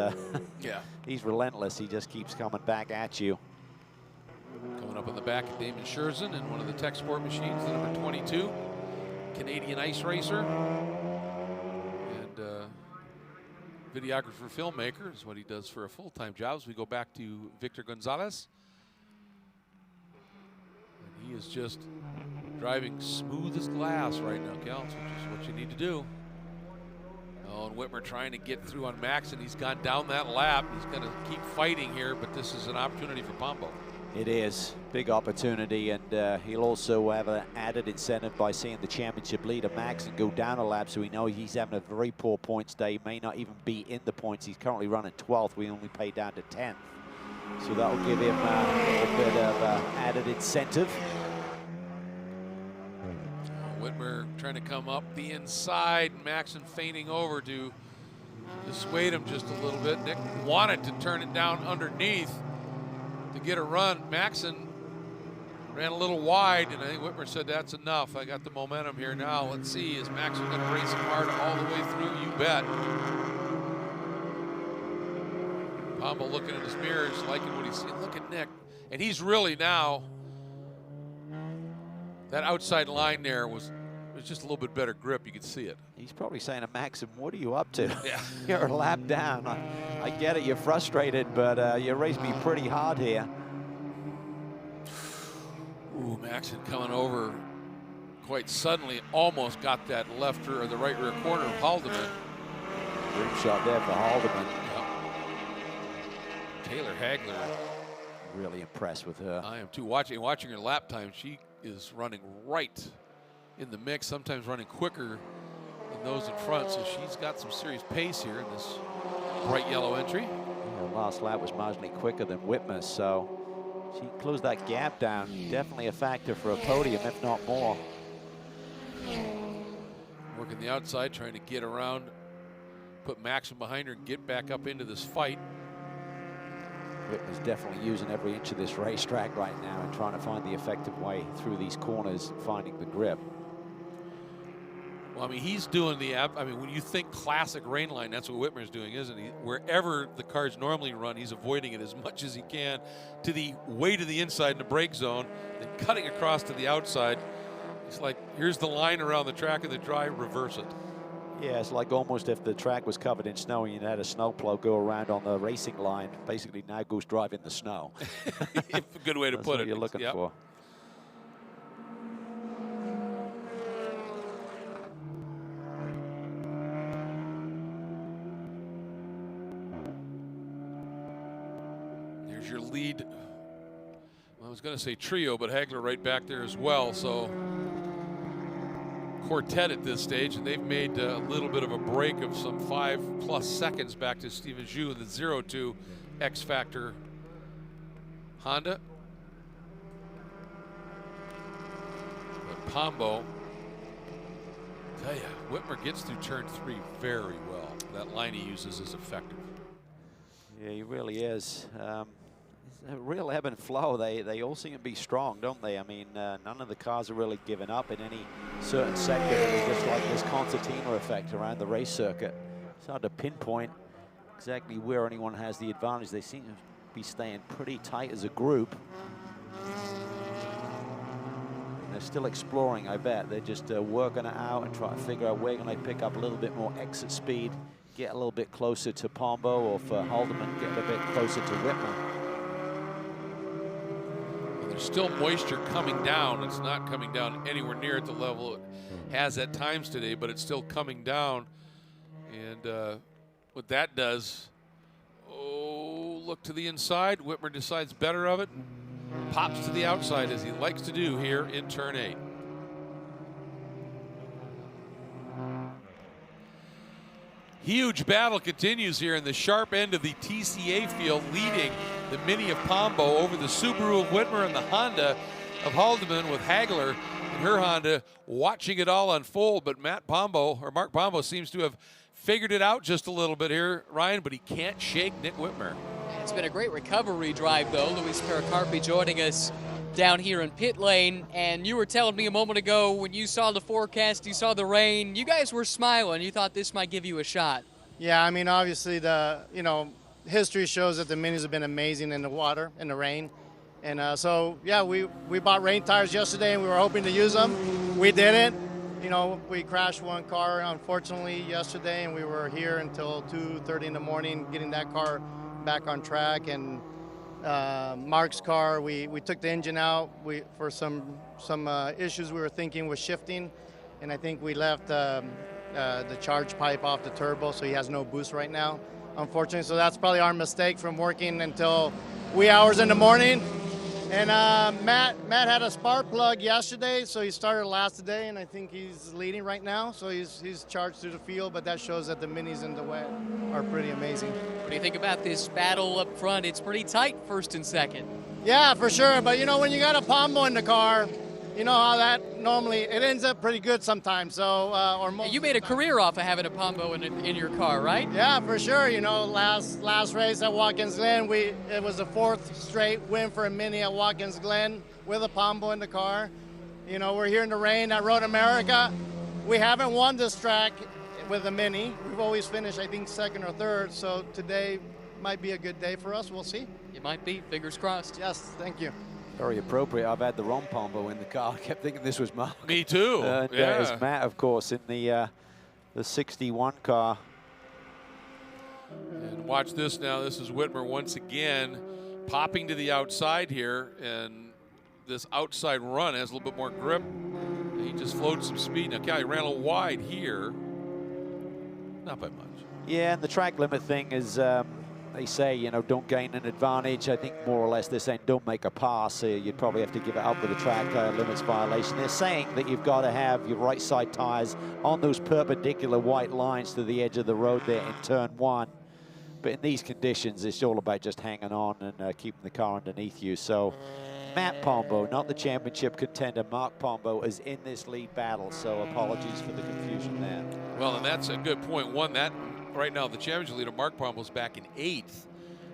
he's relentless. He just keeps coming back at you. Coming up on the back of Damon Scherzen in one of the Tech Sport machines, the number 22, Canadian ice racer. And videographer, filmmaker is what he does for a full-time job. As we go back to Victor Gonzalez. And he is just driving smooth as glass right now, Cal, which is what you need to do. Oh, and Whitmer trying to get through on Max, and he's gone down that lap. He's going to keep fighting here, but this is an opportunity for Pombo. It is big opportunity, and he'll also have an added incentive by seeing the championship leader Max and go down a lap, so we know he's having a very poor points day. He may not even be in the points. He's currently running 12th. We only pay down to 10th, so that will give him a little bit of added incentive. Whitmer trying to come up the inside, Maxson feigning over to dissuade him just a little bit. Nick wanted to turn it down underneath to get a run. Maxson ran a little wide, and I think Whitmer said that's enough. I got the momentum here now. Let's see, is Maxson going to race him hard all the way through? You bet. Pombo looking at his mirrors, liking what he's seeing. Look at Nick, and he's really now, that outside line there was just a little bit better grip. You could see it. He's probably saying to Maxson, what are you up to? Yeah. You're a lap down. I get it, you're frustrated, but you raced me pretty hard here. Ooh, Maxson coming over quite suddenly, almost got that left or the right rear corner of Haldeman. Dream shot there for Haldeman. Yep. Taylor Hagler. Really impressed with her. I am too. Watching her lap time, she is running right in the mix, sometimes running quicker than those in front, so she's got some serious pace here in this bright yellow entry. The last lap was marginally quicker than Whitmer, so she closed that gap down. Definitely a factor for a podium, if not more. Working the outside, trying to get around, put Maxson behind her and get back up into this fight. Whitmer's definitely using every inch of this racetrack right now and trying to find the effective way through these corners and finding the grip. Well, I mean, he's doing when you think classic rain line, that's what Whitmer's doing, isn't he? Wherever the cars normally run, he's avoiding it as much as he can to the way to the inside in the brake zone, then cutting across to the outside. It's like, here's the line around the track of the dry, reverse it. Yeah, it's like almost if the track was covered in snow and you had a snowplow go around on the racing line, basically now goes drive in the snow. A good way to put it. That's what you're looking for. There's your lead. Well, I was going to say trio, but Hagler right back there as well. So quartet at this stage, and they've made a little bit of a break of some 5+ seconds back to Stephen Zhu, the 02 X-Factor Honda. But Pombo, tell you, Whitmer gets through turn 3 very well. That line he uses is effective. Yeah, he really is. It's a real ebb and flow. They all seem to be strong, don't they? I mean, none of the cars are really giving up in any certain sector. It's just like this concertina effect around the race circuit. It's hard to pinpoint exactly where anyone has the advantage. They seem to be staying pretty tight as a group. And they're still exploring, I bet. They're just working it out and trying to figure out where can I pick up a little bit more exit speed, get a little bit closer to Pombo, or for Haldeman, get a bit closer to Whitmer. There's still moisture coming down. It's not coming down anywhere near at the level it has at times today, but it's still coming down. And what that does, oh, look to the inside. Whitmer decides better of it. Pops to the outside as he likes to do here in turn 8. Huge battle continues here in the sharp end of the TCA field, leading the Mini of Pombo over the Subaru of Whitmer and the Honda of Haldeman, with Hagler and her Honda watching it all unfold. But Mark Pombo seems to have figured it out just a little bit here, Ryan, but he can't shake Nick Whitmer. It's been a great recovery drive, though. Luis Pericarpi joining us down here in pit lane, and you were telling me a moment ago when you saw the forecast, you saw the rain, you guys were smiling. You thought this might give you a shot. Yeah, I mean, obviously history shows that the minis have been amazing in the water, in the rain. And so, yeah, we bought rain tires yesterday and we were hoping to use them. We didn't. You know, we crashed one car, unfortunately, yesterday, and we were here until 2:30 in the morning getting that car back on track. And Mark's car, we took the engine out for some issues we were thinking with shifting, and I think we left the charge pipe off the turbo, so he has no boost right now, unfortunately. So that's probably our mistake from working until wee hours in the morning. And Matt had a spark plug yesterday, so he started last today, and I think he's leading right now. So he's charged through the field, but that shows that the minis in the wet are pretty amazing. What do you think about this battle up front? It's pretty tight, first and second. Yeah, for sure. But, you know, when you got a Pombo in the car, you know how that normally, it ends up pretty good sometimes. So, or most. You made a career off of having a Pombo in your car, right? Yeah, for sure. You know, last race at Watkins Glen, it was the 4th straight win for a Mini at Watkins Glen with a Pombo in the car. You know, we're here in the rain at Road America. We haven't won this track with a Mini. We've always finished, I think, 2nd or 3rd. So today might be a good day for us. We'll see. It might be. Fingers crossed. Yes, thank you. Very appropriate. I've had the wrong Pombo in the car. I kept thinking this was Mark. Me too. Yeah. It's Matt, of course, in the 61 car. And watch this now. This is Whitmer once again popping to the outside here, and this outside run has a little bit more grip. And he just flowed some speed. Now, Callie ran a little wide here. Not by much. Yeah, and the track limit thing is, they say, you know, don't gain an advantage. I think more or less they're saying don't make a pass. You'd probably have to give it up with a track limits violation. They're saying that you've got to have your right side tires on those perpendicular white lines to the edge of the road there in turn 1. But in these conditions, it's all about just hanging on and keeping the car underneath you. So Matt Pombo, not the championship contender, Mark Pombo, is in this lead battle. So apologies for the confusion there. Well, and that's a good point. One, that right now the championship leader, Mark Pombo's back in 8th.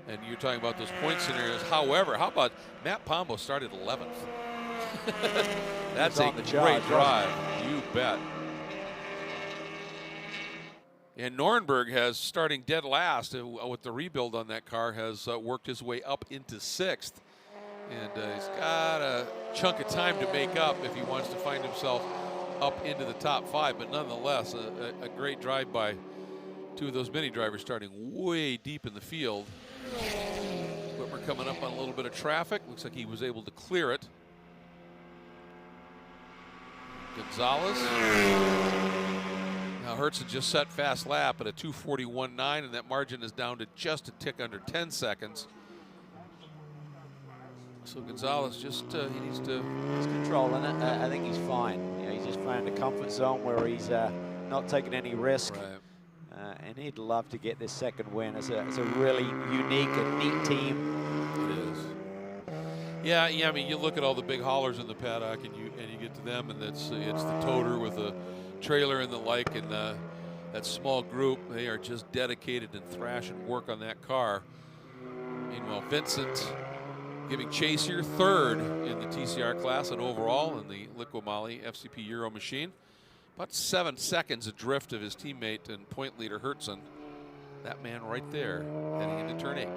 And you're talking about those point scenarios. However, how about Matt Pombo started 11th? That's a great drive. You bet. And Nornberg has, starting dead last with the rebuild on that car, has worked his way up into 6th. And he's got a chunk of time to make up if he wants to find himself up into the top 5. But nonetheless, a great drive by 2 of those Mini drivers starting way deep in the field. Whitmer coming up on a little bit of traffic. Looks like he was able to clear it. Gonzalez. Now Hertz had just set fast lap at a 2:41.9, and that margin is down to just a tick under 10 seconds. So Gonzalez just he needs to. He's controlling it. I think he's fine. You know, he's just found a comfort zone where he's not taking any risk. Right. And he'd love to get this 2nd win. It's a really unique and neat team. It is. Yeah. I mean, you look at all the big haulers in the paddock, and you get to them, and it's the toter with a trailer and the like, and that small group. They are just dedicated and thrash and work on that car. Meanwhile, Vincent giving chase here, third in the TCR class and overall in the Liqui-Moly FCP Euro machine. About 7 seconds adrift of his teammate and point leader Hertzen. That man right there heading into turn 8.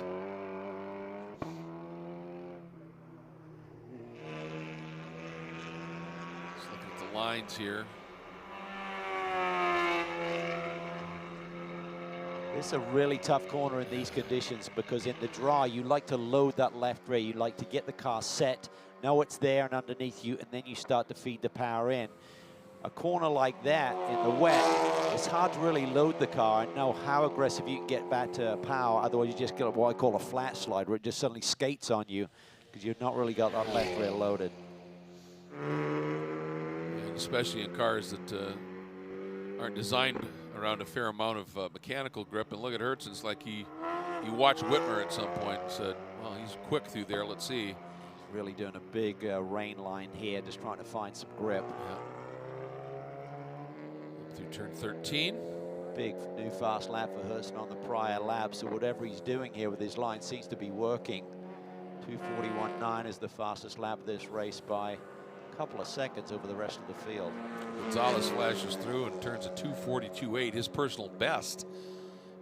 Let's look at the lines here. This is a really tough corner in these conditions because in the dry, you like to load that left rear. You like to get the car set, know it's there and underneath you, and then you start to feed the power in. A corner like that in the wet, it's hard to really load the car and know how aggressive you can get back to power. Otherwise, you just get what I call a flat slide, where it just suddenly skates on you because you've not really got that left rear loaded. And especially in cars that aren't designed around a fair amount of mechanical grip. And look at Hertzen, it's like he watched Whitmer at some point and said, well, he's quick through there, let's see. Really doing a big rain line here, just trying to find some grip. Yeah. Up through turn 13. Big new fast lap for Hertzen on the prior lap, so whatever he's doing here with his line seems to be working. 2:41.9 is the fastest lap of this race by a couple of seconds over the rest of the field. Gonzalez flashes through and turns a 2:42.8, his personal best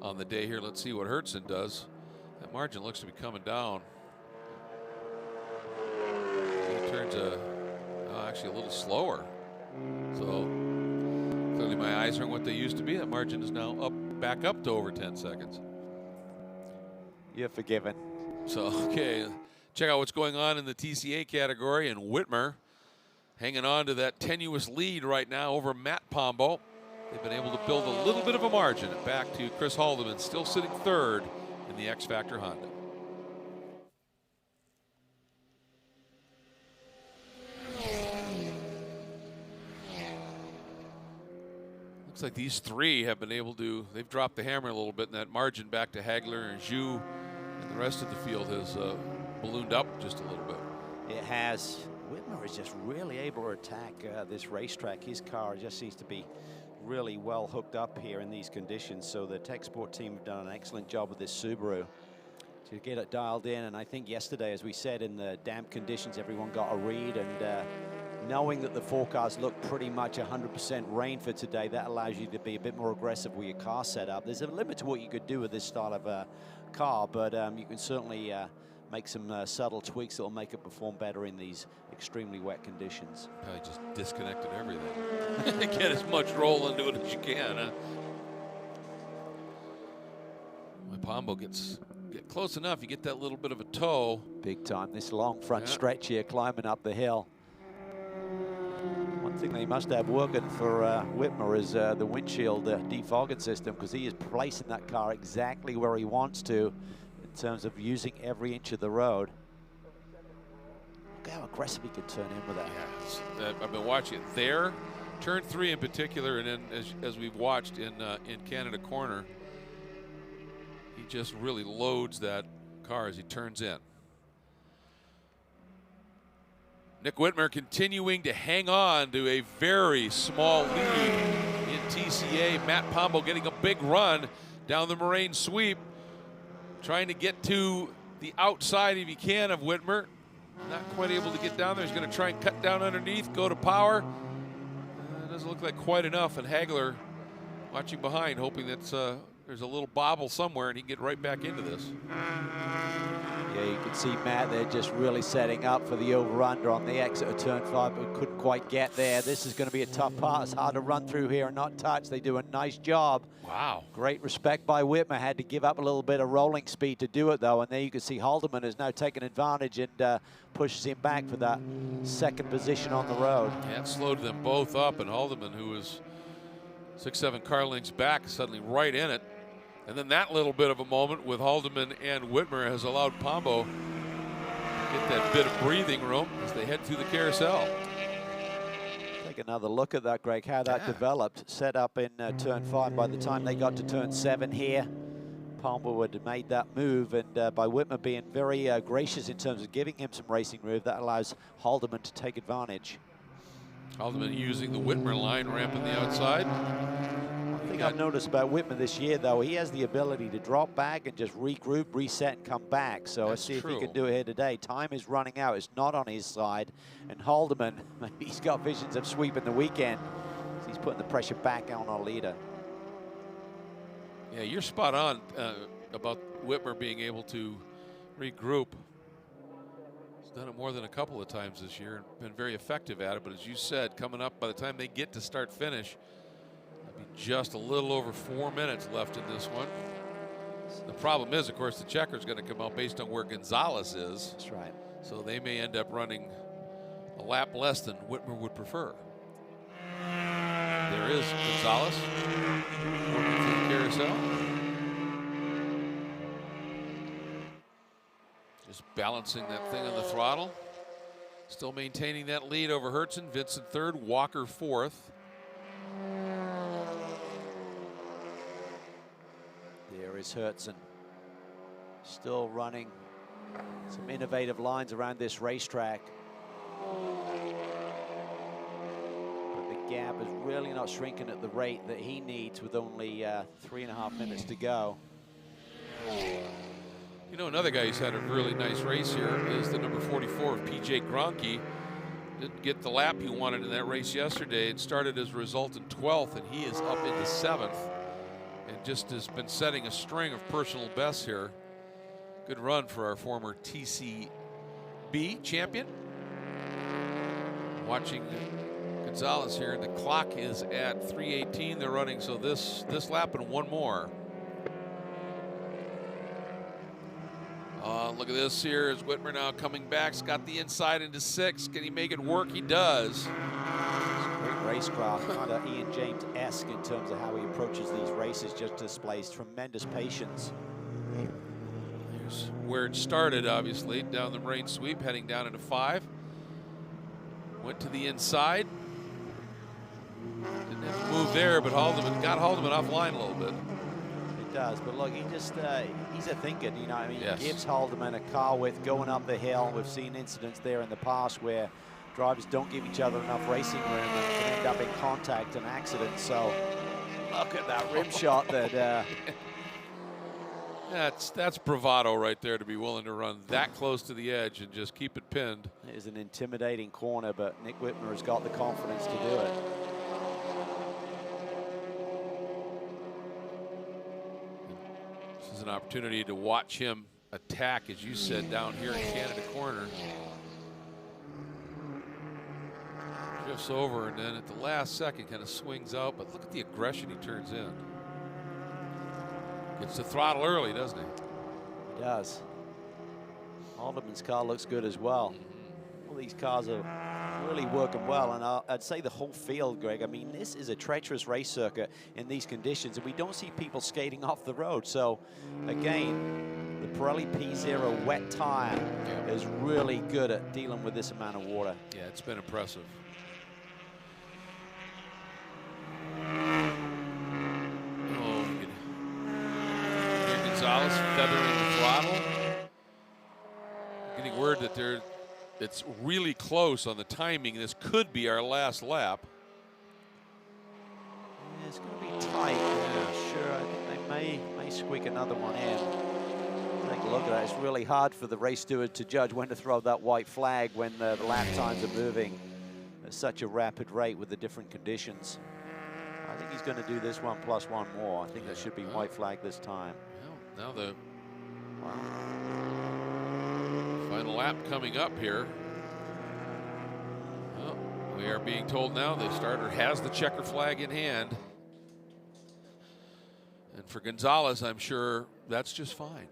on the day here. Let's see what Hertzen does. That margin looks to be coming down. He turns actually a little slower. So clearly my eyes aren't what they used to be. That margin is now back up to over 10 seconds. You're forgiven. So, okay, check out what's going on in the TCA category, and Whitmer hanging on to that tenuous lead right now over Matt Pombo. They've been able to build a little bit of a margin back to Chris Haldeman, still sitting third in the X Factor Honda. Looks like these three have been able to, they've dropped the hammer a little bit, and that margin back to Hagler and Zhu and the rest of the field has ballooned up just a little bit. It has. Whitmer is just really able to attack this racetrack. His car just seems to be really well hooked up here in these conditions. So the Tech Sport team have done an excellent job with this Subaru to get it dialed in. And I think yesterday, as we said, in the damp conditions, everyone got a read. And knowing that the forecast looked pretty much 100% rain for today, that allows you to be a bit more aggressive with your car setup. There's a limit to what you could do with this style of car, but you can certainly make some subtle tweaks that will make it perform better in these extremely wet conditions. Probably just disconnected everything. Get as much roll into it as you can. Huh? My Pombo get close enough, you get that little bit of a toe. Big time. This long front stretch here, climbing up the hill. One thing they must have working for Whitmer is the windshield defogging system, because he is placing that car exactly where he wants to in terms of using every inch of the road. Look how aggressive he can turn in with that. Yeah, I've been watching it there, turn 3 in particular, and then as we've watched in Canada Corner, he just really loads that car as he turns in. Nick Whitmer continuing to hang on to a very small lead in TCA. Matt Pombo getting a big run down the Moraine sweep, trying to get to the outside if he can of Whitmer. Not quite able to get down there. He's going to try and cut down underneath, go to power. Doesn't look like quite enough, and Hagler watching behind, hoping that there's a little bobble somewhere and he can get right back into this. Yeah, you can see Matt there just really setting up for the over-under on the exit of turn 5, but couldn't quite get there. This is going to be a tough part. It's hard to run through here and not touch. They do a nice job. Wow. Great respect by Whitmer. Had to give up a little bit of rolling speed to do it, though. And there you can see Haldeman has now taken advantage and pushes him back for that second position on the road. Yeah, it slowed them both up, and Haldeman, who was 6-7 car lengths back, suddenly right in it. And then that little bit of a moment with Haldeman and Whitmer has allowed Pombo to get that bit of breathing room as they head through the carousel. Take another look at that, Greg, how that developed. Set up in turn 5. By the time they got to turn 7 here, Pombo had made that move, and by Whitmer being very gracious in terms of giving him some racing room, that allows Haldeman to take advantage. Haldeman using the Whitmer line, ramp on the outside. One thing thing I've noticed about Whitmer this year, though, he has the ability to drop back and just regroup, reset, and come back. So let's see if he can do it here today. Time is running out. It's not on his side. And Haldeman, maybe he's got visions of sweeping the weekend. He's putting the pressure back on our leader. Yeah, you're spot on about Whitmer being able to regroup. He's done it more than a couple of times this year and been very effective at it. But as you said, coming up, by the time they get to start finish, there'll be just a little over 4 minutes left in this one. The problem is, of course, the checker's going to come out based on where Gonzalez is. That's right. So they may end up running a lap less than Whitmer would prefer. There is Gonzalez working through the carousel. Just balancing that thing on the throttle. Still maintaining that lead over Hertzen. Vincent third, Walker fourth. There is Hertzen. Still running some innovative lines around this racetrack. Gap is really not shrinking at the rate that he needs with only 3.5 minutes to go. You know, another guy who's had a really nice race here is the number 44 of PJ Gronke. Didn't get the lap he wanted in that race yesterday and started as a result in 12th, and he is up into 7th and just has been setting a string of personal bests here. Good run for our former TCB champion. Watching Gonzalez here, and the clock is at 3:18. They're running, so this lap and one more. Look at this here as Whitmer now coming back. He's got the inside into 6. Can he make it work? He does. Great racecraft, kind of Ian James-esque in terms of how he approaches these races. Just displays tremendous patience. Here's where it started, obviously, down the rain sweep, heading down into 5. Went to the inside. Didn't have to move there, but Haldeman got Haldeman offline a little bit. It does, but look, he just, he's a thinker, you know. I mean, yes. He gives Haldeman a car width going up the hill. We've seen incidents there in the past where drivers don't give each other enough racing room and can end up in contact and accidents. So look at that rim shot that. That's bravado right there to be willing to run that close to the edge and just keep it pinned. It is an intimidating corner, but Nick Whitmer has got the confidence to do it. This is an opportunity to watch him attack, as you said, down here in Canada Corner. Drifts over and then at the last second kind of swings out, but look at the aggression he turns in. Gets the throttle early, doesn't he? He does. Haldeman's car looks good as well. All these cars are really working well, and I'd say the whole field, Greg. I mean, this is a treacherous race circuit in these conditions, and we don't see people skating off the road. So, again, the Pirelli P0 wet tire is really good at dealing with this amount of water. Yeah, it's been impressive. Gonzalez feathering the throttle. Getting word that it's really close on the timing. This could be our last lap. Yeah, it's going to be tight. Yeah, sure. I think they may squeak another one in. Take a look at that. It's really hard for the race steward to judge when to throw that white flag when the lap times are moving at such a rapid rate with the different conditions. I think he's going to do this one plus one more. I think that should be white flag this time. Now the final lap coming up here. Well, we are being told now the starter has the checker flag in hand. And for Gonzalez, I'm sure that's just fine.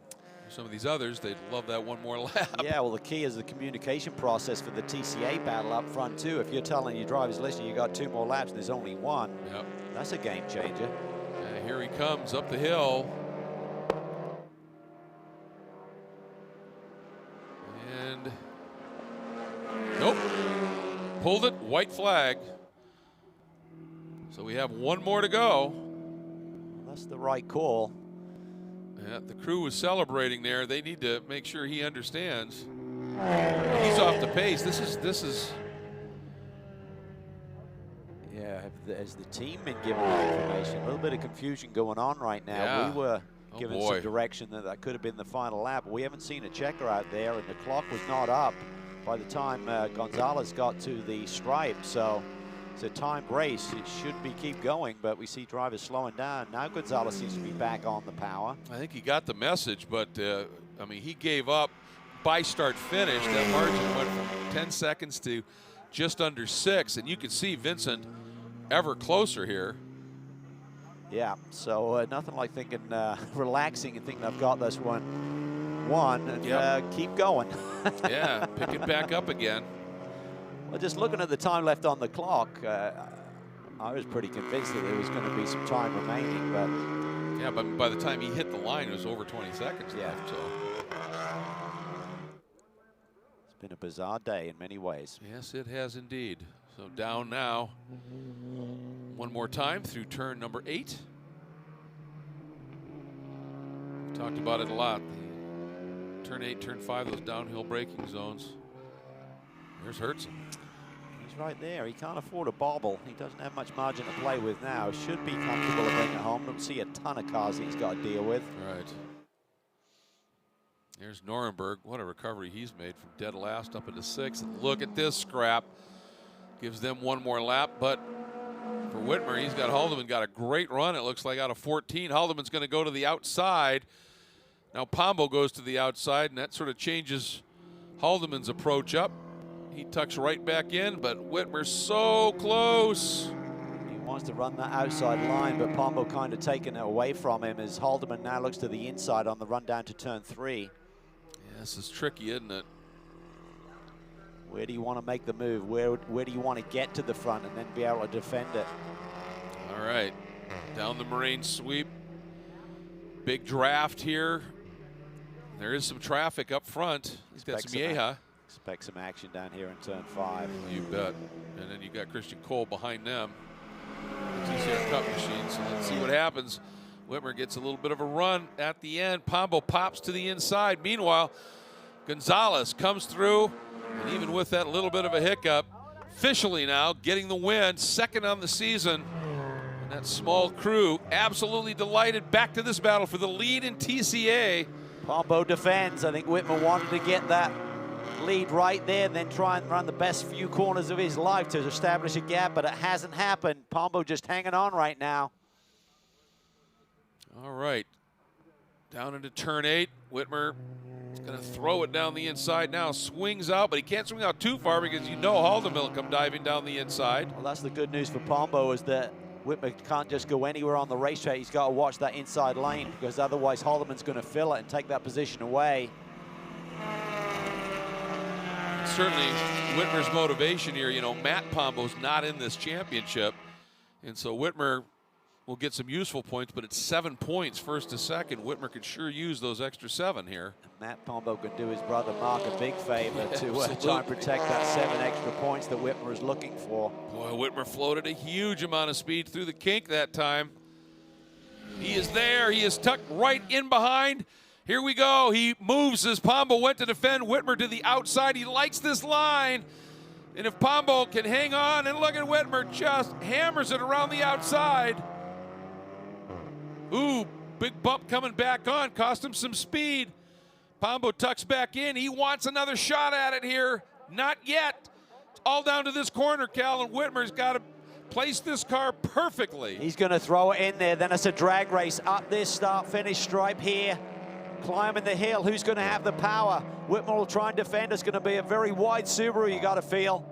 For some of these others, they'd love that one more lap. Yeah, well, the key is the communication process for the TCA battle up front, too. If you're telling your drivers, listen, you got 2 more laps and there's only 1, that's a game changer. And here he comes up the hill. And nope, pulled it, white flag. So we have 1 more to go. That's the right call. Yeah, the crew was celebrating there. They need to make sure he understands. He's off the pace. This is. Yeah, has the team been given that information? A little bit of confusion going on right now. Yeah. We were Oh, given boy. some direction that that could have been the final lap. We haven't seen a checker out there, and the clock was not up by the time Gonzalez got to the stripe. So it's a timed race. It should be keep going, but we see drivers slowing down. Now Gonzalez seems to be back on the power. I think he got the message, but I mean, he gave up by start finish. That margin went from 10 seconds to just under 6, and you can see Vincent ever closer here. Yeah, so nothing like thinking, relaxing and thinking I've got this one and Yep. keep going. Yeah, pick it back up again. Well, just looking at the time left on the clock, I was pretty convinced that there was going to be some time remaining, but Yeah, but by the time he hit the line, it was over 20 seconds left. So it's been a bizarre day in many ways. yes, it has indeed. So down now. One more time through turn number 8. We've talked about it a lot. The turn 8, turn 5, those downhill braking zones. There's Hertzen. He's right there. He can't afford a bobble. He doesn't have much margin to play with now. Should be comfortable to bring it home. Don't see a ton of cars that he's got to deal with. Right. There's Norenberg. What a recovery he's made from dead last up into 6th. And look at this scrap. Gives them one more lap, but for Whitmer, he's got Haldeman got a great run, it looks like, out of 14. Haldeman's going to go to the outside. Now Pombo goes to the outside, and that sort of changes Haldeman's approach up. He tucks right back in, but Whitmer's so close. He wants to run that outside line, but Pombo kind of taking it away from him as Haldeman now looks to the inside on the run down to turn 3. Yeah, this is tricky, isn't it? Where do you want to make the move? Where do you want to get to the front and then be able to defend it? All right, down the Moraine sweep. Big draft here. There is some traffic up front. He's got some Yeha. Expect some action down here in turn 5. You bet. And then you got Christian Cole behind them. The TCR Cup machine. So let's see what happens. Whitmer gets a little bit of a run at the end. Pombo pops to the inside. Meanwhile, Gonzalez comes through, and even with that little bit of a hiccup, officially now getting the win, second on the season. And that small crew absolutely delighted. Back to this battle for the lead in TCA. Pombo defends. I think Whitmer wanted to get that lead right there and then try and run the best few corners of his life to establish a gap, but it hasn't happened. Pombo just hanging on right now. All right. Down into turn 8. Whitmer is going to throw it down the inside now. Swings out, but he can't swing out too far because you know Haldeman will come diving down the inside. Well, that's the good news for Pombo, is that Whitmer can't just go anywhere on the racetrack. He's got to watch that inside lane, because otherwise Haldeman's going to fill it and take that position away. Certainly Whitmer's motivation here, you know, Matt Pombo's not in this championship, and so Whitmer will get some useful points, but it's 7 points first to second. Whitmer could sure use those extra 7 here. Matt Pombo can do his brother Mark a big favor to Absolutely. try and protect that 7 extra points that Whitmer is looking for. Boy, Whitmer floated a huge amount of speed through the kink that time. He is there. He is tucked right in behind. Here we go. He moves as Pombo went to defend Whitmer to the outside. He likes this line. And if Pombo can hang on, and look at Whitmer, just hammers it around the outside. Ooh, big bump coming back on. Cost him some speed. Pombo tucks back in. He wants another shot at it here. Not yet. It's all down to this corner, Cal, and Whitmer's got to place this car perfectly. He's going to throw it in there. Then it's a drag race up this start-finish stripe here. Climbing the hill. Who's going to have the power? Whitmer will try and defend. It's going to be a very wide Subaru, you got to feel.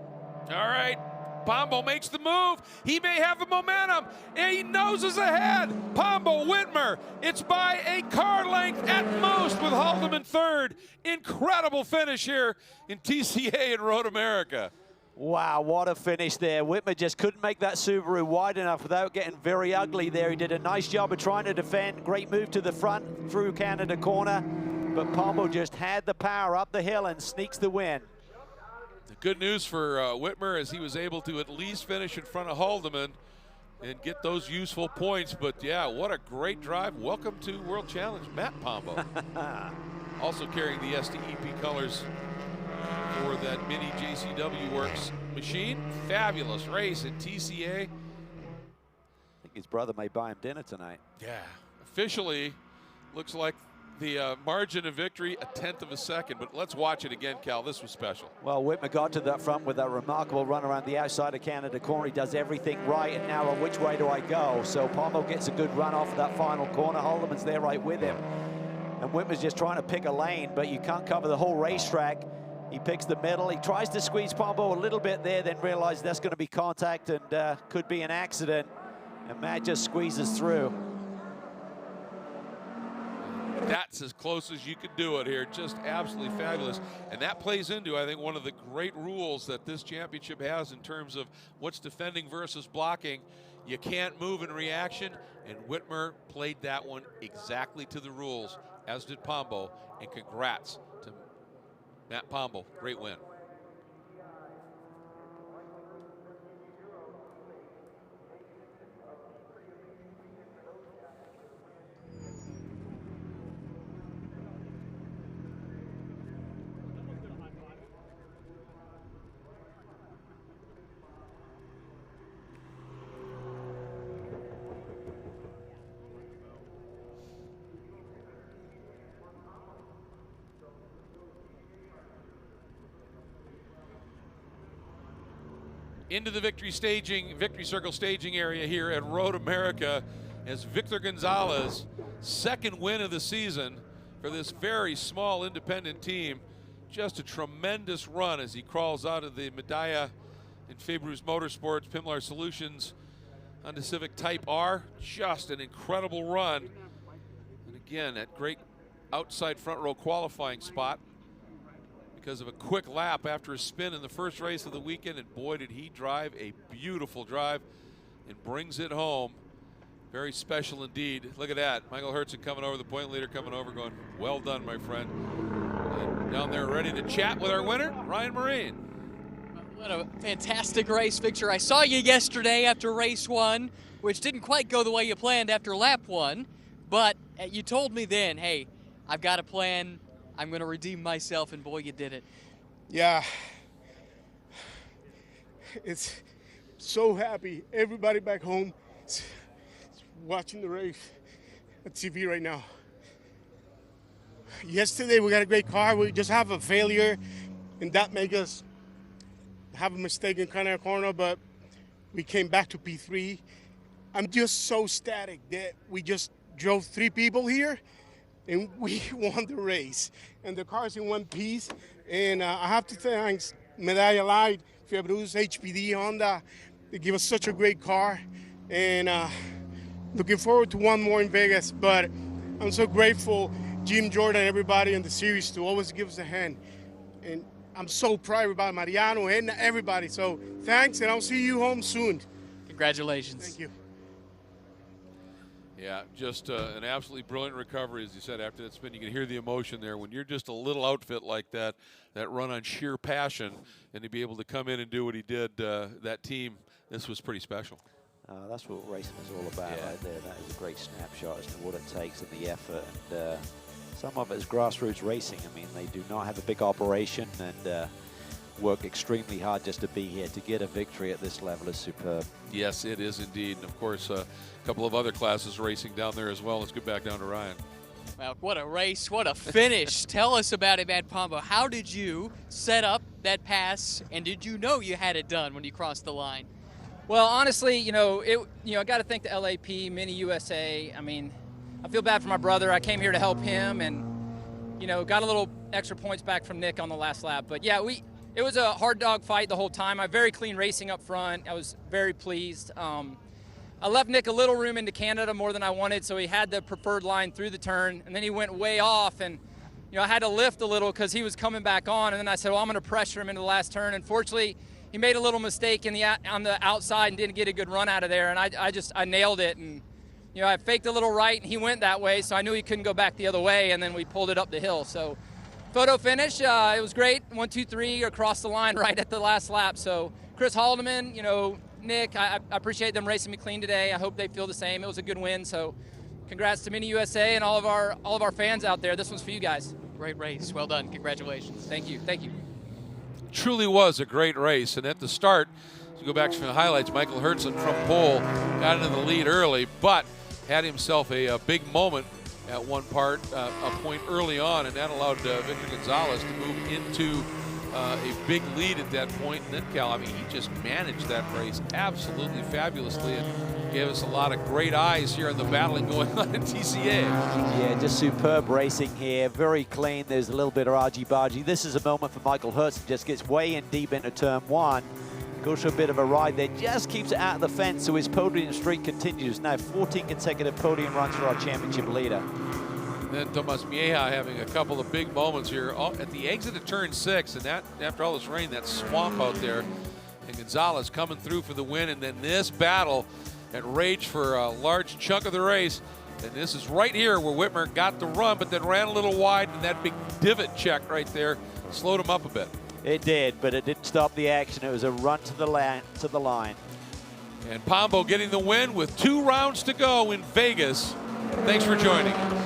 All right. Pombo makes the move. He may have the momentum. And he noses ahead. Pombo, Whitmer. It's by a car length at most with Haldeman third. Incredible finish here in TCA in Road America. Wow, what a finish there. Whitmer just couldn't make that Subaru wide enough without getting very ugly there. He did a nice job of trying to defend. Great move to the front through Canada corner. But Pombo just had the power up the hill and sneaks the win. The good news for Whitmer is he was able to at least finish in front of Haldeman and get those useful points. But yeah, what a great drive. Welcome to World Challenge, Matt Pombo. Also carrying the STEP colors for that mini JCW Works machine. Fabulous race at TCA. think his brother may buy him dinner tonight. Yeah, officially looks like the margin of victory, 1/10 of a second, but let's watch it again, Cal. This was special. Well, Whitmer got to that front with that remarkable run around the outside of Canada corner. He does everything right, and now on which way do I go? So Pombo gets a good run off of that final corner. Haldeman's there right with him. And Whitmer's just trying to pick a lane, but you can't cover the whole racetrack. He picks the middle. He tries to squeeze Pombo a little bit there, then realizes that's going to be contact and could be an accident. And Matt just squeezes through. That's as close as you could do it here. Just absolutely fabulous. And that plays into, I think, one of the great rules that this championship has in terms of what's defending versus blocking. You can't move in reaction, and Whitmer played that one exactly to the rules, as did Pombo. And congrats to Matt Pombo. Great win. Into the victory circle staging area here at Road America as Victor Gonzalez, second win of the season for this very small independent team. Just a tremendous run as he crawls out of the Medalla in Fabre's Motorsports, Pimlar Solutions Honda Civic Type R. Just an incredible run. And again, that great outside front row qualifying spot because of a quick lap after a spin in the first race of the weekend, and boy did he drive a beautiful drive and brings it home. Very special indeed. Look at that, Michael Hertzen coming over, the point leader coming over going, well done, my friend. And down there ready to chat with our winner, Ryan Marine. What a fantastic race, Victor. I saw you yesterday after race 1, which didn't quite go the way you planned after lap 1, but you told me then, hey, I've got a plan. I'm going to redeem myself, and boy, you did it. Yeah. It's so happy. Everybody back home is watching the race at TV right now. Yesterday, we got a great car. We just have a failure, and that made us have a mistake in Canada corner, but we came back to P3. I'm just so ecstatic that we just drove 3 people here, and we won the race. And the car's in one piece. And I have to thank Medalla Light, Fabre's HPD Honda. They give us such a great car. And looking forward to one more in Vegas. But I'm so grateful, Jim, Jordan, everybody in the series to always give us a hand. And I'm so proud about Mariano and everybody. So thanks, and I'll see you home soon. Congratulations. Thank you. Yeah, just an absolutely brilliant recovery, as you said, after that spin. You can hear the emotion there. When you're just a little outfit like that, that run on sheer passion, and to be able to come in and do what he did, that team, this was pretty special. That's what racing is all about right there. That is a great snapshot as to what it takes and the effort. And some of it is grassroots racing. I mean, they do not have a big operation and work extremely hard just to be here. To get a victory at this level is superb. Yes, it is indeed. And of course, a couple of other classes racing down there as well. Let's get back down to Ryan. Well, what a race, what a finish. Tell us about it, Matt Pombo. How did you set up that pass, and did you know you had it done when you crossed the line? Well, honestly, I got to thank the LAP, Mini USA. I mean, I feel bad for my brother. I came here to help him, and got a little extra points back from Nick on the last lap. But yeah, it was a hard dog fight the whole time. I very clean racing up front. I was very pleased. I left Nick a little room into Canada more than I wanted, so he had the preferred line through the turn, and then he went way off, and I had to lift a little because he was coming back on, and then I said, well, I'm going to pressure him into the last turn. Unfortunately, he made a little mistake on the outside and didn't get a good run out of there, and I nailed it, and I faked a little right, and he went that way, so I knew he couldn't go back the other way, and then we pulled it up the hill. So photo finish, it was great. 1, 2, 3 across the line right at the last lap. So Chris Haldeman, Nick, I appreciate them racing me clean today. I hope they feel the same. It was a good win. So congrats to Mini USA and all of our fans out there. This one's for you guys. Great race. Well done. Congratulations. Thank you. Thank you. Truly was a great race, and at the start, as go back to the highlights. Michael Hertzen from pole got into the lead early, but had himself a big moment at one part, a point early on, and that allowed Victor Gonzalez to move into a big lead at that point. And then Cal, I mean, he just managed that race absolutely fabulously and gave us a lot of great eyes here on the battling going on in TCA. Yeah, just superb racing here, very clean. There's a little bit of argy-bargy. This is a moment for Michael Hertzen, just gets way in deep into turn one. Goes for a bit of a ride there, just keeps it out of the fence, so his podium streak continues. Now 14 consecutive podium runs for our championship leader. And then Tomas Mieja having a couple of big moments here at the exit of turn 6, and that after all this rain, that swamp out there, and Gonzalez coming through for the win, and then this battle and rage for a large chunk of the race. And this is right here where Whitmer got the run, but then ran a little wide, and that big divot check right there slowed him up a bit. It did, but it didn't stop the action. It was a run to the line. And Pombo getting the win with 2 rounds to go in Vegas. Thanks for joining us.